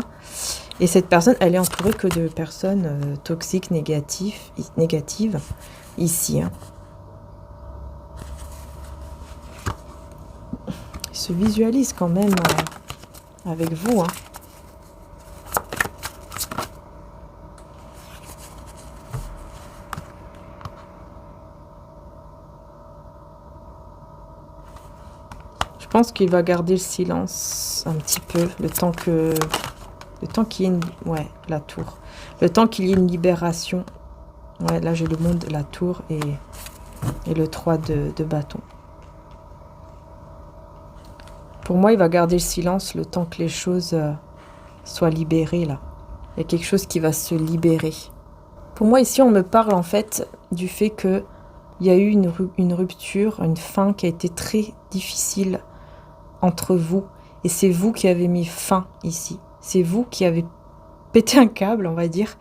Et cette personne, elle est entourée que de personnes toxiques, négatives, ici. Hein. Il se visualise quand même avec vous. Hein. Je pense qu'il va garder le silence un petit peu, le temps qu'il y ait ouais, la tour. Le temps qu'il y ait une libération. Ouais, là j'ai le monde, la tour et le 3 de bâton. Pour moi, il va garder le silence le temps que les choses soient libérées, là. Il y a quelque chose qui va se libérer. Pour moi, ici, on me parle en fait du fait qu'il y a eu une rupture, une fin qui a été très difficile entre vous. Et c'est vous qui avez mis fin ici. C'est vous qui avez pété un câble, on va dire,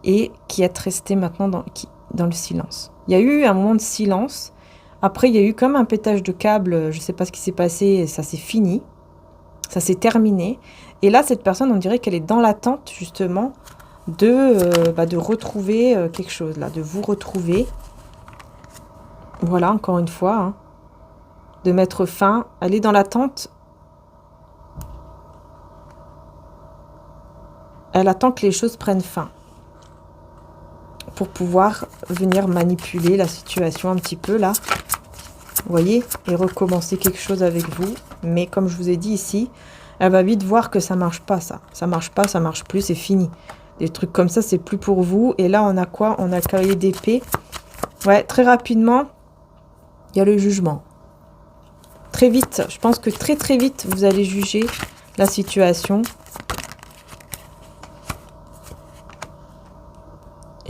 et qui êtes resté maintenant dans le silence. Il y a eu un moment de silence. Après, il y a eu comme un pétage de câble. Je ne sais pas ce qui s'est passé. Ça s'est fini. Ça s'est terminé. Et là, cette personne, on dirait qu'elle est dans l'attente, justement, de retrouver quelque chose, là, de vous retrouver. Voilà, encore une fois, hein, de mettre fin. Elle est dans l'attente. Elle attend que les choses prennent fin pour pouvoir venir manipuler la situation un petit peu, là. Vous voyez, et recommencer quelque chose avec vous. Mais comme je vous ai dit ici, elle va vite voir que ça marche pas, ça. Ça marche pas, ça marche plus, c'est fini. Des trucs comme ça, c'est plus pour vous. Et là, on a quoi? On a le cavalier d'épée. Ouais, très rapidement, il y a le jugement. Très vite, je pense que très très vite, vous allez juger la situation.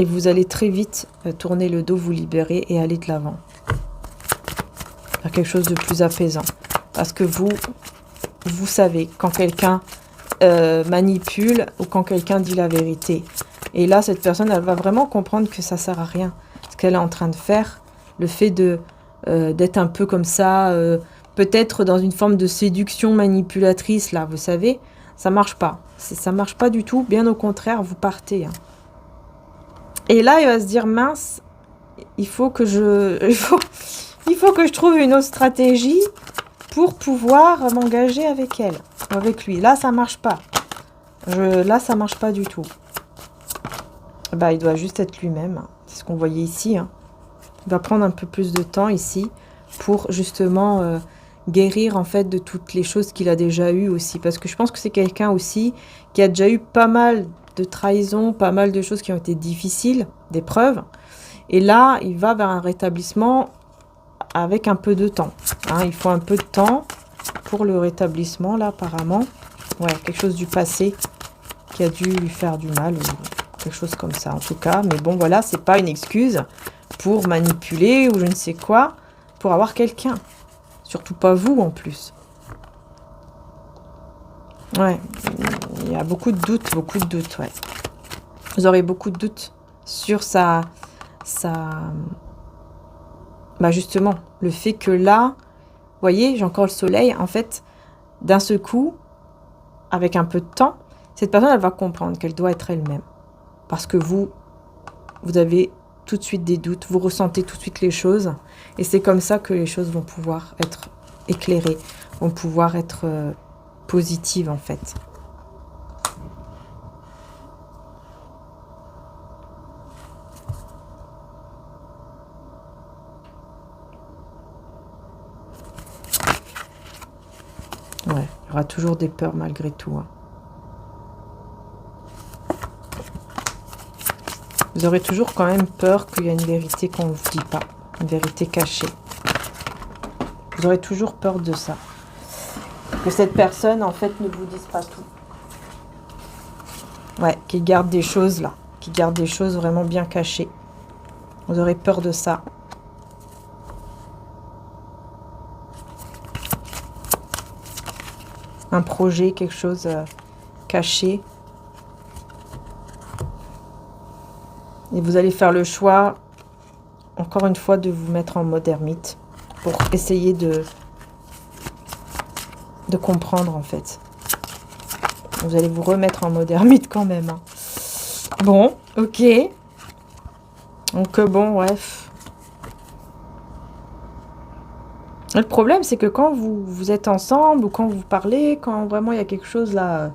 Et vous allez très vite tourner le dos, vous libérer et aller de l'avant. Faire quelque chose de plus apaisant. Parce que vous savez quand quelqu'un manipule ou quand quelqu'un dit la vérité. Et là, cette personne, elle va vraiment comprendre que ça ne sert à rien. Ce qu'elle est en train de faire, le fait d'être un peu comme ça, peut-être dans une forme de séduction manipulatrice, là, vous savez, ça marche pas. Ça marche pas du tout. Bien au contraire, vous partez. Hein. Et là, il va se dire, mince, il faut que je trouve une autre stratégie pour pouvoir m'engager avec elle, avec lui. Là, ça marche pas. Là, ça marche pas du tout. Bah, il doit juste être lui-même. C'est ce qu'on voyait ici. Hein. Il va prendre un peu plus de temps ici pour justement guérir en fait de toutes les choses qu'il a déjà eues aussi. Parce que je pense que c'est quelqu'un aussi qui a déjà eu pas mal de trahisons, pas mal de choses qui ont été difficiles, d'épreuves. Et là, il va vers un rétablissement avec un peu de temps. Hein. Il faut un peu de temps pour le rétablissement, là, apparemment. Ouais, quelque chose du passé qui a dû lui faire du mal, ou quelque chose comme ça, en tout cas. Mais bon, voilà, c'est pas une excuse pour manipuler ou je ne sais quoi, pour avoir quelqu'un. Surtout pas vous, en plus. Ouais, il y a beaucoup de doutes, ouais. Vous aurez beaucoup de doutes sur bah justement, le fait que là, vous voyez, j'ai encore le soleil, en fait, d'un seul coup, avec un peu de temps, cette personne, elle va comprendre qu'elle doit être elle-même. Parce que vous avez tout de suite des doutes, vous ressentez tout de suite les choses, et c'est comme ça que les choses vont pouvoir être éclairées, vont pouvoir être positives, en fait. Ouais, il y aura toujours des peurs malgré tout. Hein. Vous aurez toujours quand même peur qu'il y a une vérité qu'on ne vous dit pas, une vérité cachée. Vous aurez toujours peur de ça. Que cette personne, en fait, ne vous dise pas tout. Ouais, qu'il garde des choses là, qu'il garde des choses vraiment bien cachées. Vous aurez peur de ça. Un projet, quelque chose caché. Et vous allez faire le choix, encore une fois, de vous mettre en mode ermite pour essayer de comprendre, en fait. Vous allez vous remettre en mode ermite quand même. Hein. Bon, ok. Donc, bon, bref. Le problème, c'est que quand vous êtes ensemble ou quand vous parlez, quand vraiment il y a quelque chose là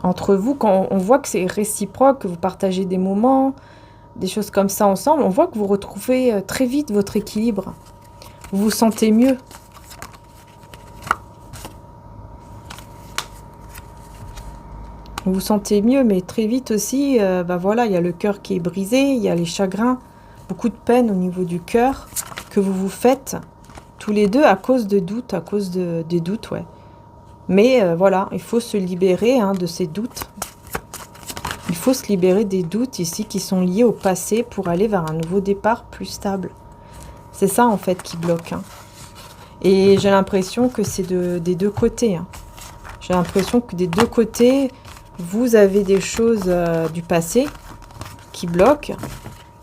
entre vous, quand on voit que c'est réciproque, que vous partagez des moments, des choses comme ça ensemble, on voit que vous retrouvez très vite votre équilibre. Vous vous sentez mieux. Vous vous sentez mieux, mais très vite aussi, bah voilà, il y a le cœur qui est brisé, il y a les chagrins, beaucoup de peine au niveau du cœur que vous faites tous les deux à cause de doutes, des doutes, ouais. Mais voilà, il faut se libérer de ces doutes. Il faut se libérer des doutes ici qui sont liés au passé pour aller vers un nouveau départ plus stable. C'est ça en fait qui bloque. Hein. Et j'ai l'impression que c'est des deux côtés. Hein. J'ai l'impression que des deux côtés, vous avez des choses du passé qui bloquent,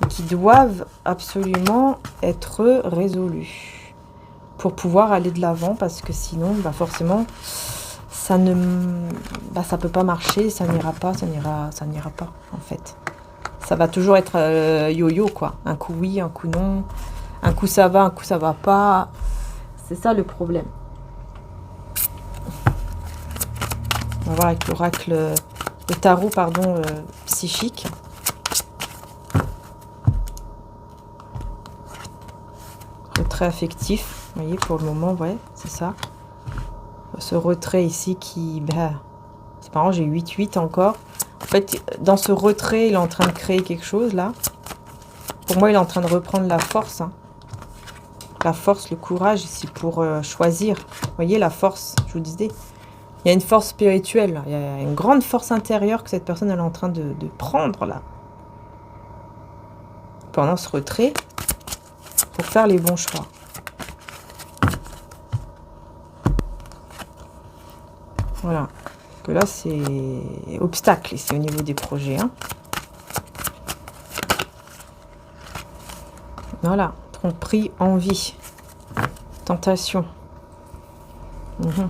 qui doivent absolument être résolues pour pouvoir aller de l'avant, parce que sinon, bah forcément, ça peut pas marcher, ça n'ira pas, en fait. Ça va toujours être yo-yo, quoi. Un coup oui, un coup non. Un coup ça va, un coup ça va pas. C'est ça le problème. On va voir avec l'oracle, le tarot, pardon, psychique. Retrait affectif, vous voyez, pour le moment, ouais, c'est ça. Ce retrait ici qui... Bah, c'est marrant, j'ai 8-8 encore. En fait, dans ce retrait, il est en train de créer quelque chose, là. Pour moi, il est en train de reprendre la force. Hein. La force, le courage, ici, pour choisir. Vous voyez, la force, je vous disais. Il y a une force spirituelle, là. Il y a une grande force intérieure que cette personne elle est en train de prendre, là. Pendant ce retrait, pour faire les bons choix. Voilà. Que là, c'est obstacle ici au niveau des projets. Hein. Voilà. Tromperie, envie. Tentation. Non,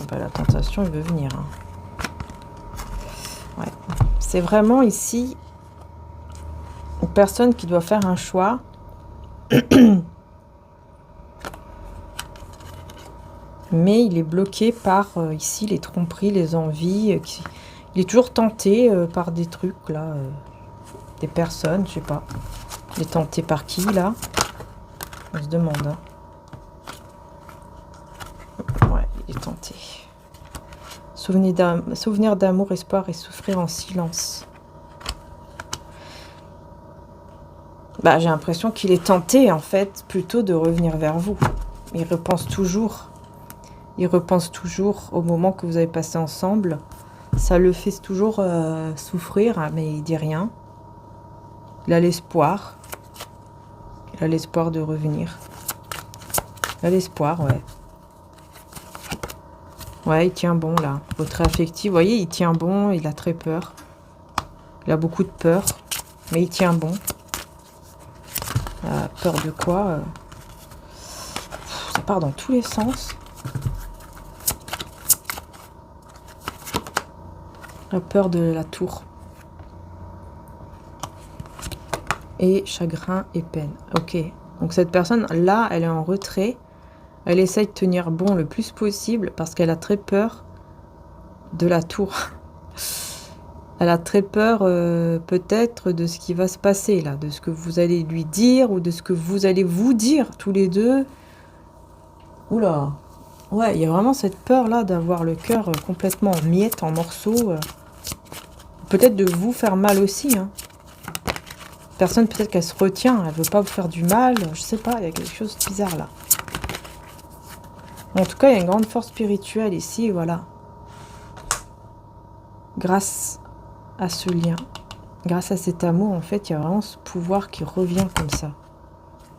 pas la tentation. relation, il veut venir. Hein. Ouais. C'est vraiment ici une personne qui doit faire un choix. Mais il est bloqué par, ici, les tromperies, les envies. Il est toujours tenté par des trucs, là. Des personnes, je sais pas. Il est tenté par qui, là? On se demande. Hein. Ouais, il est tenté. Souvenir d'amour, espoir et souffrir en silence. Bah, j'ai l'impression qu'il est tenté, en fait, plutôt de revenir vers vous. Il repense toujours. Il repense toujours au moment que vous avez passé ensemble. Ça le fait toujours souffrir, mais il dit rien. Il a l'espoir. Il a l'espoir de revenir. Il a l'espoir, ouais. Ouais, il tient bon, là. Votre affectif, vous voyez, il tient bon, il a très peur. Il a beaucoup de peur, mais il tient bon. Peur de quoi Ça part dans tous les sens. La peur de la tour. Et chagrin et peine. Ok. Donc cette personne, là, elle est en retrait. Elle essaye de tenir bon le plus possible parce qu'elle a très peur de la tour. Elle a très peur peut-être de ce qui va se passer là, de ce que vous allez lui dire ou de ce que vous allez vous dire tous les deux. Oula. Ouais, il y a vraiment cette peur là d'avoir le cœur complètement en miettes, en morceaux. Peut-être de vous faire mal aussi. Hein. Personne peut-être qu'elle se retient, elle veut pas vous faire du mal. Je sais pas, il y a quelque chose de bizarre là. En tout cas, il y a une grande force spirituelle ici, voilà. Grâce à ce lien, grâce à cet amour, en fait, il y a vraiment ce pouvoir qui revient comme ça.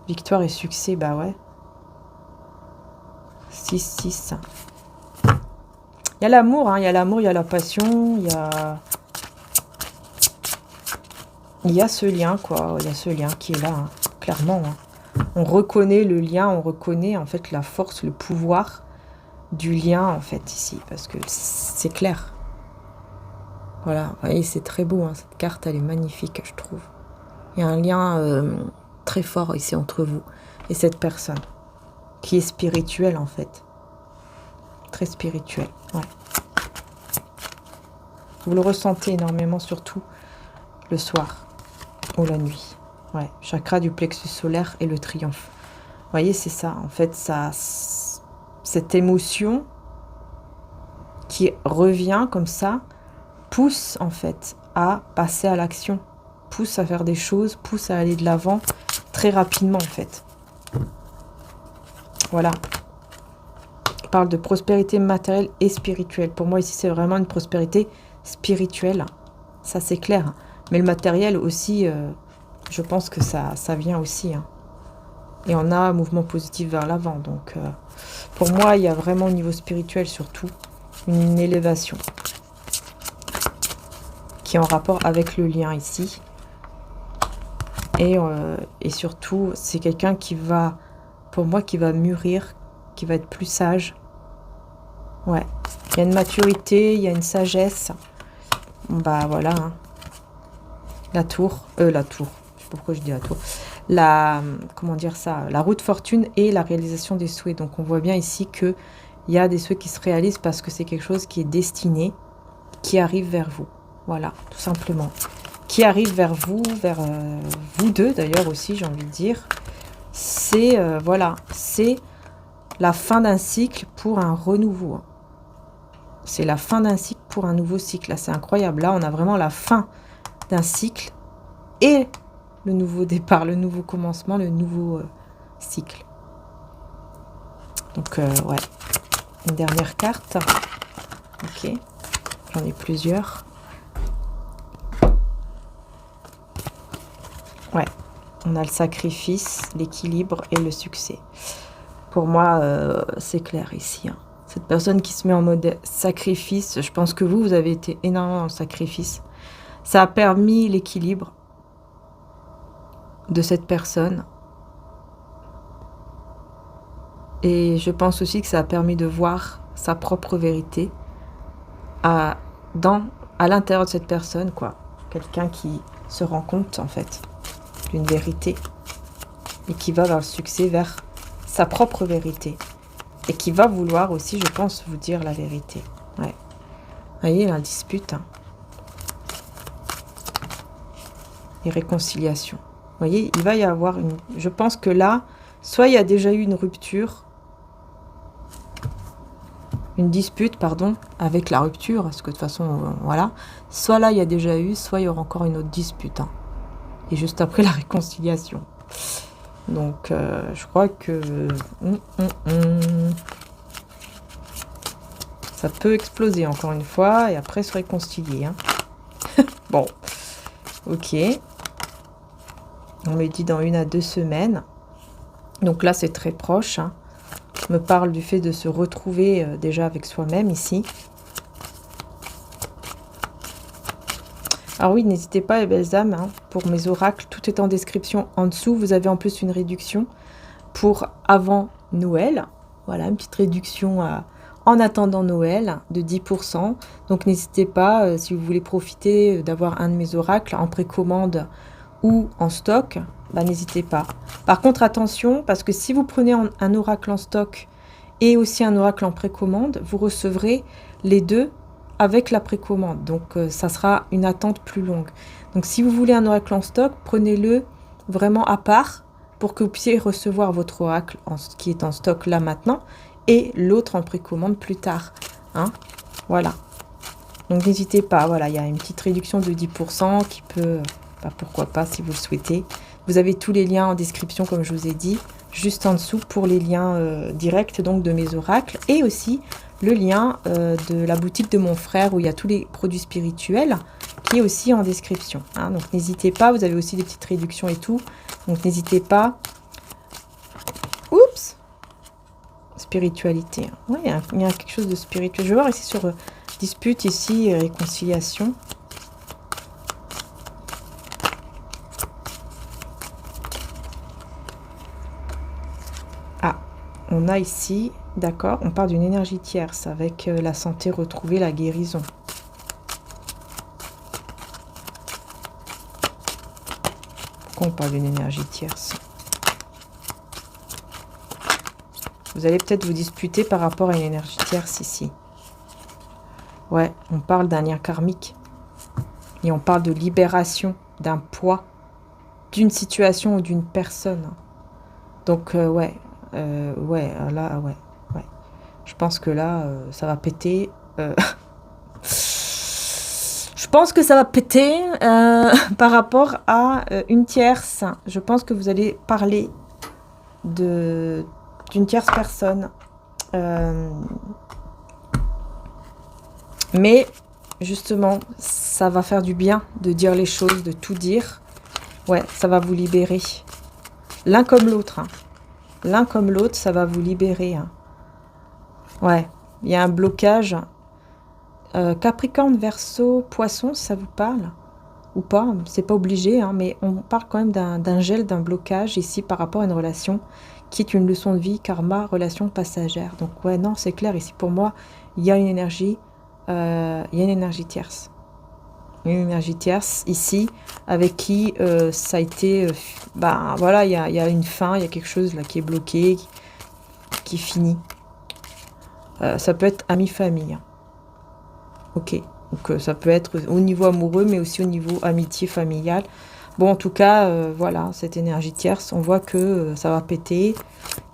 Victoire et succès, bah ouais. 6-6. Il y a l'amour, hein, il y a l'amour, il y a la passion, il y a ce lien, quoi. Il y a ce lien qui est là, hein, clairement. Hein. On reconnaît le lien, on reconnaît en fait la force, le pouvoir du lien, en fait, ici, parce que c'est clair. Voilà, vous voyez, c'est très beau, hein. Cette carte, elle est magnifique, je trouve. Il y a un lien très fort ici entre vous et cette personne, qui est spirituelle, en fait. Très spirituelle, ouais. Vous le ressentez énormément, surtout le soir ou la nuit. Ouais, chakra du plexus solaire et le triomphe. Vous voyez, c'est ça, en fait, ça, cette émotion qui revient comme ça, pousse en fait à passer à l'action, pousse à faire des choses, pousse à aller de l'avant très rapidement en fait. Voilà. On parle de prospérité matérielle et spirituelle. Pour moi ici c'est vraiment une prospérité spirituelle, ça c'est clair. Mais le matériel aussi, je pense que ça vient aussi. Hein. Et on a un mouvement positif vers l'avant. Donc pour moi il y a vraiment au niveau spirituel surtout une élévation. Qui est en rapport avec le lien ici. Et surtout, c'est quelqu'un qui va, pour moi, qui va mûrir, qui va être plus sage. Ouais. Il y a une maturité, il y a une sagesse. Bah voilà. Hein. La tour. Je sais pas pourquoi je dis la tour. Comment dire ça? La route fortune et la réalisation des souhaits. Donc on voit bien ici qu'il y a des souhaits qui se réalisent parce que c'est quelque chose qui est destiné, qui arrive vers vous. Voilà, tout simplement. Qui arrive vers vous vous deux d'ailleurs aussi, j'ai envie de dire. C'est, voilà, c'est la fin d'un cycle pour un renouveau. C'est la fin d'un cycle pour un nouveau cycle. Là, c'est incroyable. Là, on a vraiment la fin d'un cycle et le nouveau départ, le nouveau commencement, le nouveau cycle. Donc, ouais. Une dernière carte. Ok. J'en ai plusieurs. Ouais, on a le sacrifice, l'équilibre et le succès. Pour moi, c'est clair ici. Hein. Cette personne qui se met en mode sacrifice, je pense que vous avez été énormément dans le sacrifice. Ça a permis l'équilibre de cette personne. Et je pense aussi que ça a permis de voir sa propre vérité, à l'intérieur de cette personne, quoi. Quelqu'un qui se rend compte, en fait, d'une vérité et qui va vers le succès, vers sa propre vérité. Et qui va vouloir aussi, je pense, vous dire la vérité. Ouais. Vous voyez, la dispute. Hein. Et réconciliation. Vous voyez, il va y avoir une... Je pense que là, soit il y a déjà eu une rupture, une dispute, pardon, avec la rupture, parce que de toute façon, voilà. Soit là, il y a déjà eu, soit il y aura encore une autre dispute. Hein. Et juste après, la réconciliation. Donc, je crois que... Ça peut exploser encore une fois, et après se réconcilier. Hein. Bon, ok. On me dit dans 1 à 2 semaines. Donc là, c'est très proche. Hein. Me parle du fait de se retrouver déjà avec soi-même ici. Alors oui, n'hésitez pas, les belles âmes, hein, pour mes oracles, tout est en description en dessous. Vous avez en plus une réduction pour avant Noël. Voilà, une petite réduction en attendant Noël de 10%. Donc n'hésitez pas, si vous voulez profiter d'avoir un de mes oracles en précommande ou en stock, bah, n'hésitez pas. Par contre, attention, parce que si vous prenez un oracle en stock et aussi un oracle en précommande, vous recevrez les deux avec la précommande. Donc, ça sera une attente plus longue. Donc, si vous voulez un oracle en stock, prenez-le vraiment à part pour que vous puissiez recevoir votre oracle qui est en stock là maintenant et l'autre en précommande plus tard. Hein, voilà. Donc, n'hésitez pas. Voilà, il y a une petite réduction de 10% qui peut... pourquoi pas si vous le souhaitez. Vous avez tous les liens en description comme je vous ai dit, juste en dessous pour les liens directs donc de mes oracles et aussi le lien de la boutique de mon frère où il y a tous les produits spirituels qui est aussi en description. Hein. Donc n'hésitez pas, vous avez aussi des petites réductions et tout. Donc n'hésitez pas. Oups, spiritualité. Oui, il y a quelque chose de spirituel. Je vais voir ici sur dispute ici et réconciliation. On a ici, d'accord, on parle d'une énergie tierce avec la santé retrouvée, la guérison. Pourquoi on parle d'une énergie tierce? Vous allez peut-être vous disputer par rapport à une énergie tierce ici. Ouais, on parle d'un lien karmique. Et on parle de libération, d'un poids, d'une situation ou d'une personne. Donc, ouais. Ouais, là, ouais. Je pense que là, ça va péter. Je pense que ça va péter par rapport à une tierce. Je pense que vous allez parler d'une tierce personne. Mais, justement, ça va faire du bien de dire les choses, de tout dire. Ouais, ça va vous libérer. L'un comme l'autre, hein. L'un comme l'autre, ça va vous libérer. Hein. Ouais, il y a un blocage. Capricorne, Verseau, Poisson, ça vous parle ou pas? C'est pas obligé, hein, mais on parle quand même d'un gel, d'un blocage ici par rapport à une relation qui est une leçon de vie, karma, relation passagère. Donc ouais, non, c'est clair. Ici pour moi, il y a une énergie, tierce. Une énergie tierce ici avec qui ça a été ben voilà, il y a une fin, il y a quelque chose là qui est bloqué, qui finit. Ça peut être ami-famille. Hein. Ok, donc ça peut être au niveau amoureux mais aussi au niveau amitié familiale. Bon, en tout cas, voilà, cette énergie tierce, on voit que ça va péter,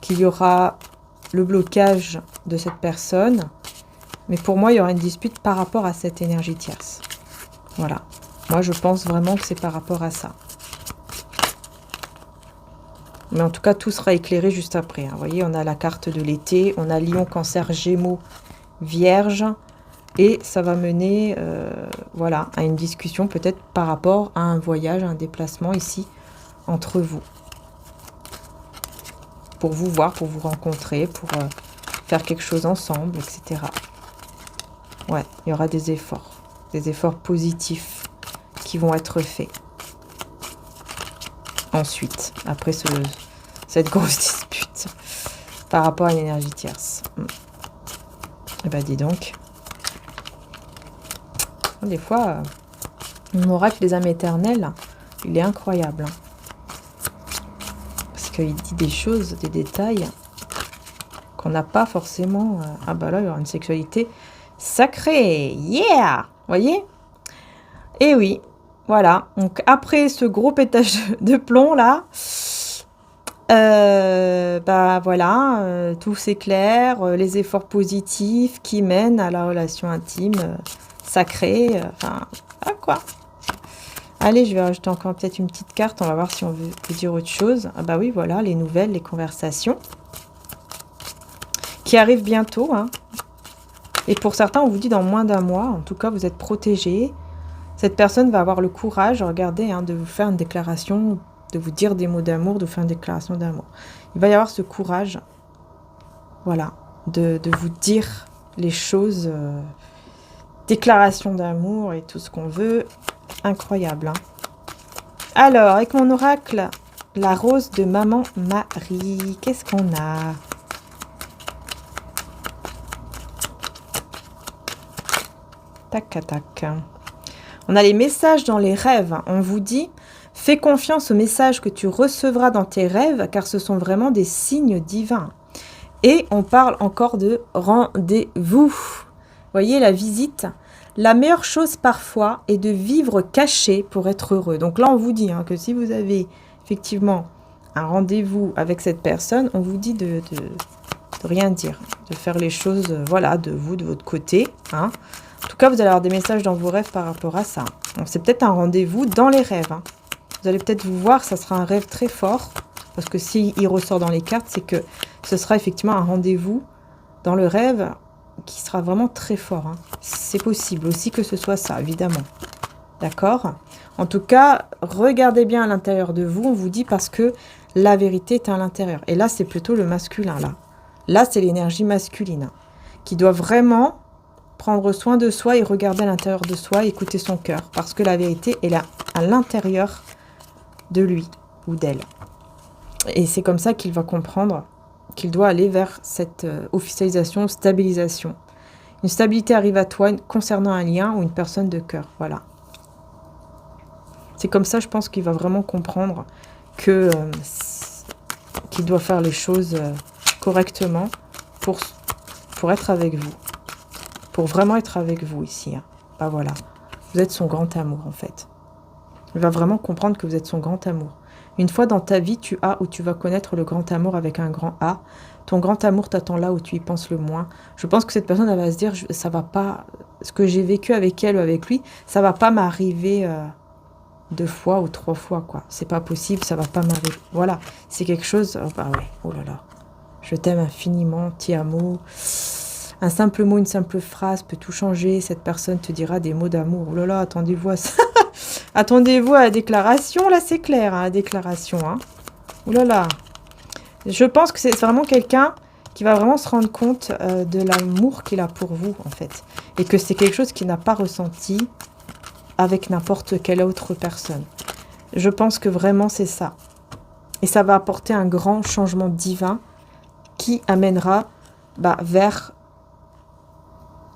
qu'il y aura le blocage de cette personne, mais pour moi il y aura une dispute par rapport à cette énergie tierce. Voilà. Moi, je pense vraiment que c'est par rapport à ça. Mais en tout cas, tout sera éclairé juste après. Hein. Vous voyez, on a la carte de l'été. On a Lion, Cancer, Gémeaux, Vierge. Et ça va mener voilà, à une discussion peut-être par rapport à un voyage, un déplacement ici, entre vous. Pour vous voir, pour vous rencontrer, pour faire quelque chose ensemble, etc. Ouais, il y aura des efforts positifs qui vont être faits. Ensuite, après cette grosse dispute par rapport à une énergie tierce. Eh ben, dis donc. Des fois, mon oracle des âmes éternelles, il est incroyable. Parce qu'il dit des choses, des détails qu'on n'a pas forcément. Ah bah là, il y aura une sexualité sacrée. Yeah! Vous voyez? Et oui, voilà. Donc après ce gros pétage de plomb là, bah voilà, tout s'éclaire, les efforts positifs qui mènent à la relation intime sacrée. Enfin, ah quoi. Allez, je vais rajouter encore peut-être une petite carte. On va voir si on veut dire autre chose. Ah bah oui, voilà, les nouvelles, les conversations qui arrivent bientôt. Hein. Et pour certains, on vous dit dans moins d'un mois. En tout cas, vous êtes protégés. Cette personne va avoir le courage, regardez, hein, de vous faire une déclaration, de vous dire des mots d'amour, de vous faire une déclaration d'amour. Il va y avoir ce courage, voilà, de vous dire les choses, déclaration d'amour et tout ce qu'on veut. Incroyable. Hein. Alors, avec mon oracle, la rose de Maman Marie, qu'est-ce qu'on a? Tac, tac. On a les messages dans les rêves. On vous dit, fais confiance aux messages que tu recevras dans tes rêves, car ce sont vraiment des signes divins. Et on parle encore de rendez-vous. Voyez, la visite. La meilleure chose parfois est de vivre caché pour être heureux. Donc là, on vous dit que si vous avez effectivement un rendez-vous avec cette personne, on vous dit de rien dire, de faire les choses, voilà, de vous, de votre côté. Hein. En tout cas, vous allez avoir des messages dans vos rêves par rapport à ça. C'est peut-être un rendez-vous dans les rêves. Hein. Vous allez peut-être vous voir, ça sera un rêve très fort. Parce que s'il ressort dans les cartes, c'est que ce sera effectivement un rendez-vous dans le rêve qui sera vraiment très fort. Hein. C'est possible aussi que ce soit ça, évidemment. D'accord? En tout cas, regardez bien à l'intérieur de vous, on vous dit, parce que la vérité est à l'intérieur. Et là, c'est plutôt le masculin, là. Là, c'est l'énergie masculine, hein, qui doit vraiment prendre soin de soi et regarder à l'intérieur de soi, écouter son cœur, parce que la vérité est là, à l'intérieur de lui ou d'elle. Et c'est comme ça qu'il va comprendre qu'il doit aller vers cette officialisation, stabilisation. Une stabilité arrive à toi concernant un lien ou une personne de cœur, voilà. C'est comme ça, je pense qu'il va vraiment comprendre que qu'il doit faire les choses correctement pour être avec vous. Pour vraiment être avec vous ici. Hein. Bah voilà. Vous êtes son grand amour en fait. Il va vraiment comprendre que vous êtes son grand amour. Une fois dans ta vie, tu as ou tu vas connaître le grand amour avec un grand A. Ton grand amour t'attend là où tu y penses le moins. Je pense que cette personne, elle va se dire, ça va pas, ce que j'ai vécu avec elle ou avec lui, ça va pas m'arriver 2 fois ou 3 fois, quoi. C'est pas possible, ça va pas m'arriver. Voilà, c'est quelque chose, oh bah ouais, oh là là. Je t'aime infiniment, ti amo. Un simple mot, une simple phrase peut tout changer. Cette personne te dira des mots d'amour. Oh là là, attendez-vous à ça. Attendez-vous à la déclaration. Là, c'est clair, hein, la déclaration. Hein. Oh là là. Je pense que c'est vraiment quelqu'un qui va vraiment se rendre compte de l'amour qu'il a pour vous, en fait. Et que c'est quelque chose qu'il n'a pas ressenti avec n'importe quelle autre personne. Je pense que vraiment, c'est ça. Et ça va apporter un grand changement divin qui amènera vers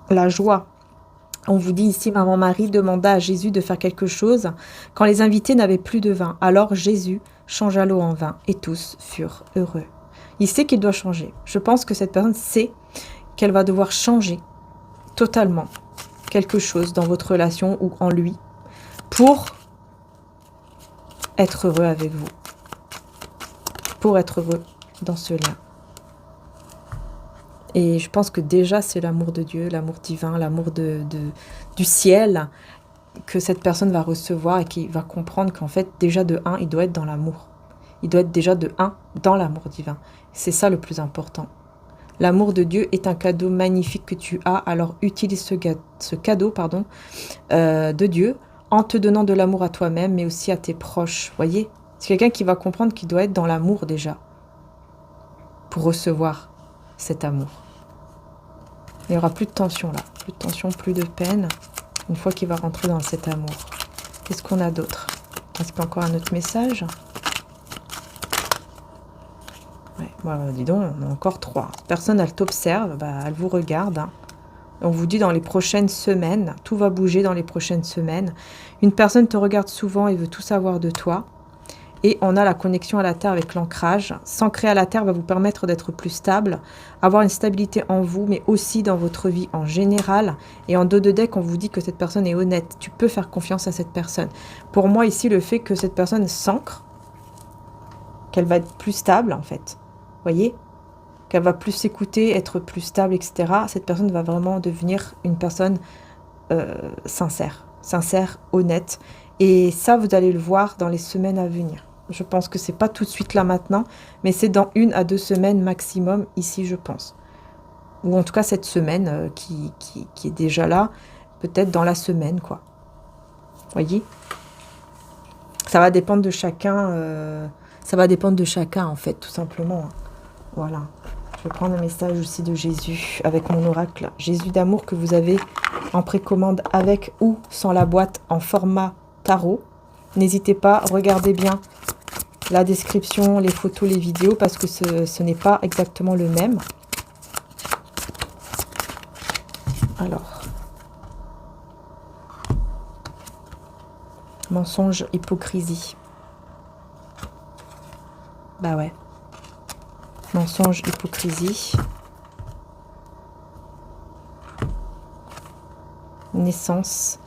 la joie. On vous dit ici, Maman Marie demanda à Jésus de faire quelque chose quand les invités n'avaient plus de vin. Alors Jésus changea l'eau en vin et tous furent heureux. Il sait qu'il doit changer. Je pense que cette personne sait qu'elle va devoir changer totalement quelque chose dans votre relation ou en lui pour être heureux avec vous. Pour être heureux dans ce lien. Et je pense que déjà, c'est l'amour de Dieu, l'amour divin, l'amour du ciel que cette personne va recevoir et qui va comprendre qu'en fait, déjà de 1, il doit être dans l'amour. Il doit être déjà de 1 dans l'amour divin. C'est ça le plus important. L'amour de Dieu est un cadeau magnifique que tu as, alors utilise ce cadeau de Dieu en te donnant de l'amour à toi-même, mais aussi à tes proches. Voyez, c'est quelqu'un qui va comprendre qu'il doit être dans l'amour déjà pour recevoir cet amour. Il n'y aura plus de tension là, plus de tension, plus de peine, une fois qu'il va rentrer dans cet amour. Qu'est-ce qu'on a d'autre? Est-ce qu'il y a encore un autre message? Ouais, dis donc, on a encore 3. Personne, elle t'observe, elle vous regarde. Hein. On vous dit dans les prochaines semaines, tout va bouger dans les prochaines semaines. Une personne te regarde souvent et veut tout savoir de toi. Et on a la connexion à la Terre avec l'ancrage. S'ancrer à la Terre va vous permettre d'être plus stable, avoir une stabilité en vous, mais aussi dans votre vie en général. Et en dos de deck, on vous dit que cette personne est honnête. Tu peux faire confiance à cette personne. Pour moi, ici, le fait que cette personne s'ancre, qu'elle va être plus stable, en fait. Voyez ? Qu'elle va plus s'écouter, être plus stable, etc. Cette personne va vraiment devenir une personne sincère, honnête. Et ça, vous allez le voir dans les semaines à venir. Je pense que c'est pas tout de suite là maintenant, mais c'est dans 1 à 2 semaines maximum ici, je pense. Ou en tout cas cette semaine qui est déjà là, peut-être dans la semaine, quoi. Voyez ? Ça va dépendre de chacun. Ça va dépendre de chacun, en fait, tout simplement. Voilà. Je vais prendre un message aussi de Jésus avec mon oracle. Jésus d'amour que vous avez en précommande avec ou sans la boîte en format tarot. N'hésitez pas, regardez bien la description, les photos, les vidéos, parce que ce n'est pas exactement le même. Alors, mensonge, hypocrisie. Bah ouais. Mensonge, hypocrisie. Naissance.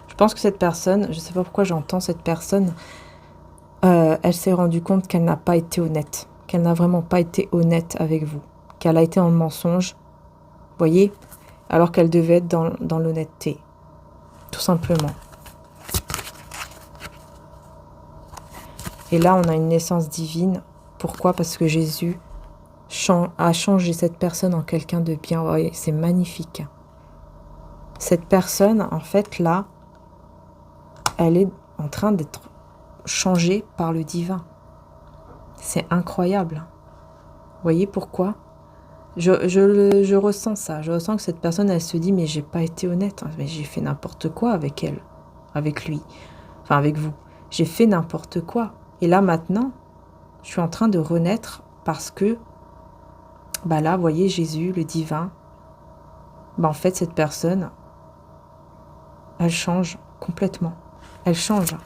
Je pense que cette personne, je ne sais pas pourquoi j'entends cette personne, elle s'est rendue compte qu'elle n'a pas été honnête, qu'elle n'a vraiment pas été honnête avec vous, qu'elle a été en mensonge, voyez, alors qu'elle devait être dans l'honnêteté, tout simplement. Et là, on a une naissance divine. Pourquoi? Parce que Jésus a changé cette personne en quelqu'un de bien. Vous voyez, c'est magnifique. Cette personne, en fait, là, elle est en train d'être changée par le divin. C'est incroyable. Vous voyez pourquoi? Je ressens ça. Je ressens que cette personne, elle se dit, mais j'ai pas été honnête. Mais j'ai fait n'importe quoi avec elle, avec lui, enfin avec vous. J'ai fait n'importe quoi. Et là, maintenant, je suis en train de renaître parce que, bah là, vous voyez, Jésus, le divin, bah en fait, cette personne, elle change complètement. Elle change.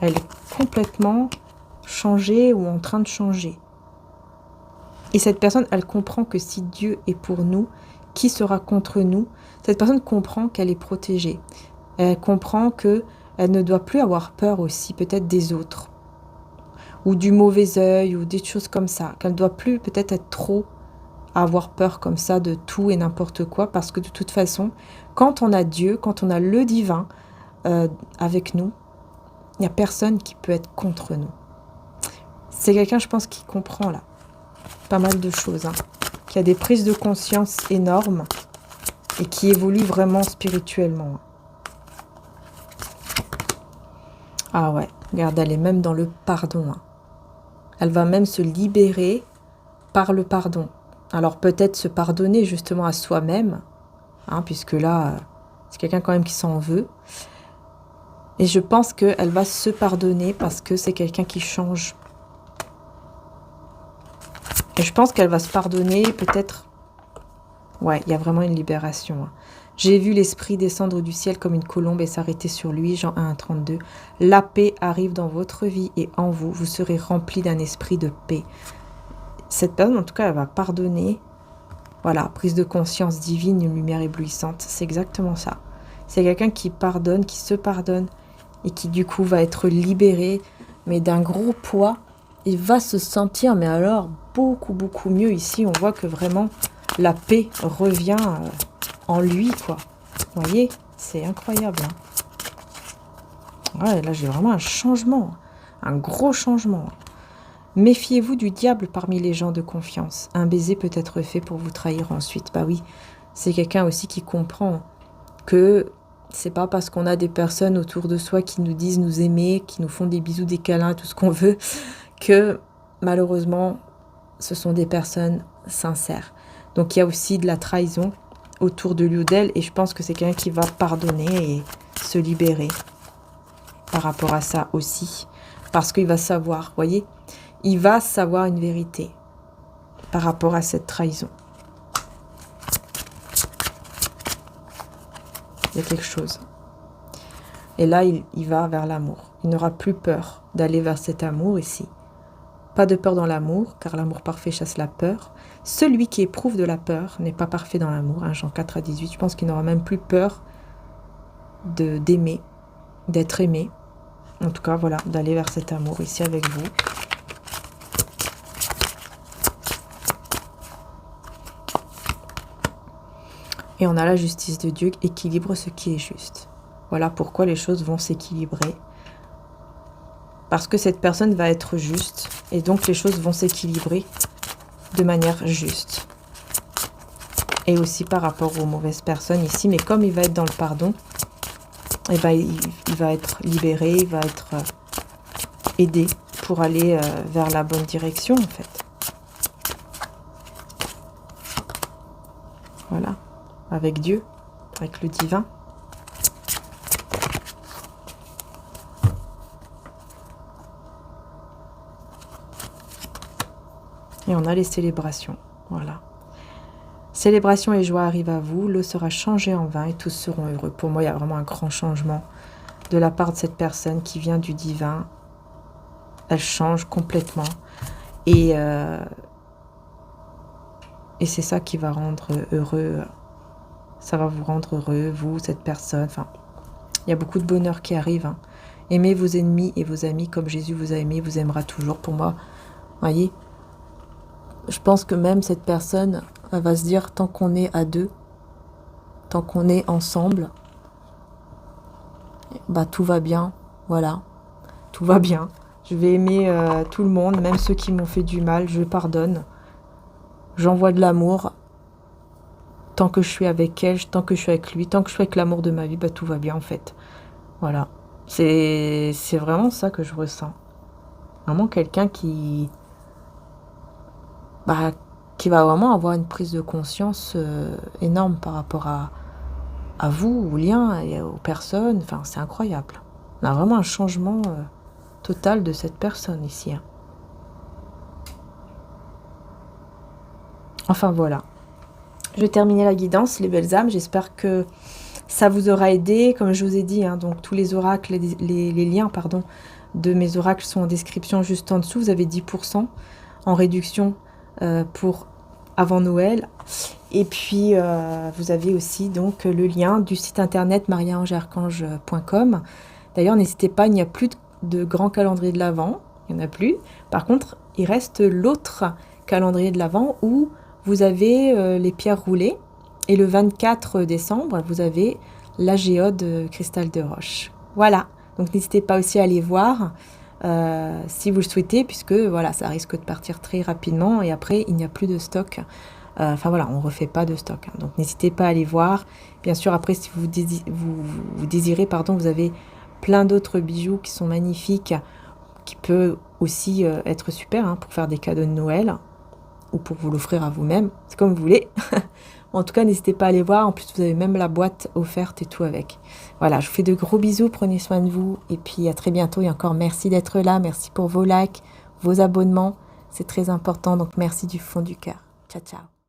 Elle est complètement changée ou en train de changer. Et cette personne, elle comprend que si Dieu est pour nous, qui sera contre nous? Cette personne comprend qu'elle est protégée. Elle comprend qu'elle ne doit plus avoir peur aussi, peut-être des autres. Ou du mauvais œil, ou des choses comme ça. Qu'elle ne doit plus peut-être être trop à avoir peur comme ça de tout et n'importe quoi. Parce que de toute façon, quand on a Dieu, quand on a le divin avec nous, il n'y a personne qui peut être contre nous. C'est quelqu'un, je pense, qui comprend là pas mal de choses, hein, qui a des prises de conscience énormes et qui évolue vraiment spirituellement. Ah ouais, regarde, elle est même dans le pardon. Hein. Elle va même se libérer par le pardon. Alors peut-être se pardonner justement à soi-même, hein, puisque là, c'est quelqu'un quand même qui s'en veut. Et je pense qu'elle va se pardonner parce que c'est quelqu'un qui change. Et je pense qu'elle va se pardonner, peut-être... Ouais, il y a vraiment une libération. Hein. J'ai vu l'esprit descendre du ciel comme une colombe et s'arrêter sur lui, Jean 1:32. La paix arrive dans votre vie et en vous. Vous serez remplis d'un esprit de paix. Cette personne, en tout cas, elle va pardonner. Voilà, prise de conscience divine, une lumière éblouissante. C'est exactement ça. C'est quelqu'un qui pardonne, qui se pardonne et qui, du coup, va être libéré, mais d'un gros poids. Il va se sentir, mais alors, beaucoup mieux. Ici, on voit que vraiment, la paix revient en lui, quoi. Vous voyez, c'est incroyable. Hein. Ouais, là, j'ai vraiment un changement, un gros changement. Méfiez-vous du diable parmi les gens de confiance. Un baiser peut être fait pour vous trahir ensuite. Bah oui, c'est quelqu'un aussi qui comprend que c'est pas parce qu'on a des personnes autour de soi qui nous disent nous aimer, qui nous font des bisous, des câlins, tout ce qu'on veut, que malheureusement, ce sont des personnes sincères. Donc il y a aussi de la trahison autour de lui ou d'elle, et je pense que c'est quelqu'un qui va pardonner et se libérer par rapport à ça aussi. Parce qu'il va savoir, voyez, il va savoir une vérité par rapport à cette trahison. y a quelque chose. Et là, il va vers l'amour. Il n'aura plus peur d'aller vers cet amour ici. Pas de peur dans l'amour, car l'amour parfait chasse la peur. Celui qui éprouve de la peur n'est pas parfait dans l'amour. Hein, Jean 4 à 18, je pense qu'il n'aura même plus peur d'aimer, d'être aimé. En tout cas, voilà, d'aller vers cet amour ici avec vous. Et on a la justice de Dieu, équilibre ce qui est juste. Voilà pourquoi les choses vont s'équilibrer. Parce que cette personne va être juste. Et donc les choses vont s'équilibrer de manière juste. Et aussi par rapport aux mauvaises personnes ici. Mais comme il va être dans le pardon, eh ben, il va être libéré, il va être aidé pour aller vers la bonne direction en fait. Voilà. Avec Dieu, avec le divin. Et on a les célébrations, voilà. Célébration et joie arrivent à vous, l'eau sera changée en vin et tous seront heureux. Pour moi, il y a vraiment un grand changement de la part de cette personne qui vient du divin. Elle change complètement. Et c'est ça qui va rendre heureux. Ça va vous rendre heureux, vous, cette personne. Enfin, il y a beaucoup de bonheur qui arrive. Hein. Aimez vos ennemis et vos amis comme Jésus vous a aimé, vous aimera toujours. Pour moi, voyez, je pense que même cette personne, elle va se dire, tant qu'on est à deux, tant qu'on est ensemble, bah tout va bien, voilà, tout va bien. Je vais aimer tout le monde, même ceux qui m'ont fait du mal, je pardonne. J'envoie de l'amour. Tant que je suis avec elle, tant que je suis avec lui, tant que je suis avec l'amour de ma vie, bah tout va bien en fait. Voilà. C'est vraiment ça que je ressens. Vraiment quelqu'un qui va vraiment avoir une prise de conscience énorme par rapport à vous, aux liens et aux personnes. Enfin, c'est incroyable. On a vraiment un changement total de cette personne ici. Hein. Enfin, voilà. Je vais terminer la guidance, les belles âmes. J'espère que ça vous aura aidé. Comme je vous ai dit, hein, donc tous les oracles, les liens pardon, de mes oracles sont en description juste en dessous. Vous avez 10% en réduction pour avant Noël. Et puis, vous avez aussi donc le lien du site internet mariaangearchange.com. D'ailleurs, n'hésitez pas, il n'y a plus de grand calendrier de l'Avent. Il n'y en a plus. Par contre, il reste l'autre calendrier de l'Avent où vous avez les pierres roulées. Et le 24 décembre, vous avez la géode cristal de roche. Voilà. Donc, n'hésitez pas aussi à aller voir si vous le souhaitez, puisque voilà, ça risque de partir très rapidement. Et après, il n'y a plus de stock. Enfin voilà, on ne refait pas de stock. Hein. Donc, n'hésitez pas à aller voir. Bien sûr, après, si vous désirez, pardon, vous avez plein d'autres bijoux qui sont magnifiques, qui peuvent aussi être super hein, pour faire des cadeaux de Noël ou pour vous l'offrir à vous-même. C'est comme vous voulez. En tout cas, n'hésitez pas à aller voir. En plus, vous avez même la boîte offerte et tout avec. Voilà, je vous fais de gros bisous. Prenez soin de vous. Et puis, à très bientôt. Et encore, merci d'être là. Merci pour vos likes, vos abonnements. C'est très important. Donc, merci du fond du cœur. Ciao, ciao.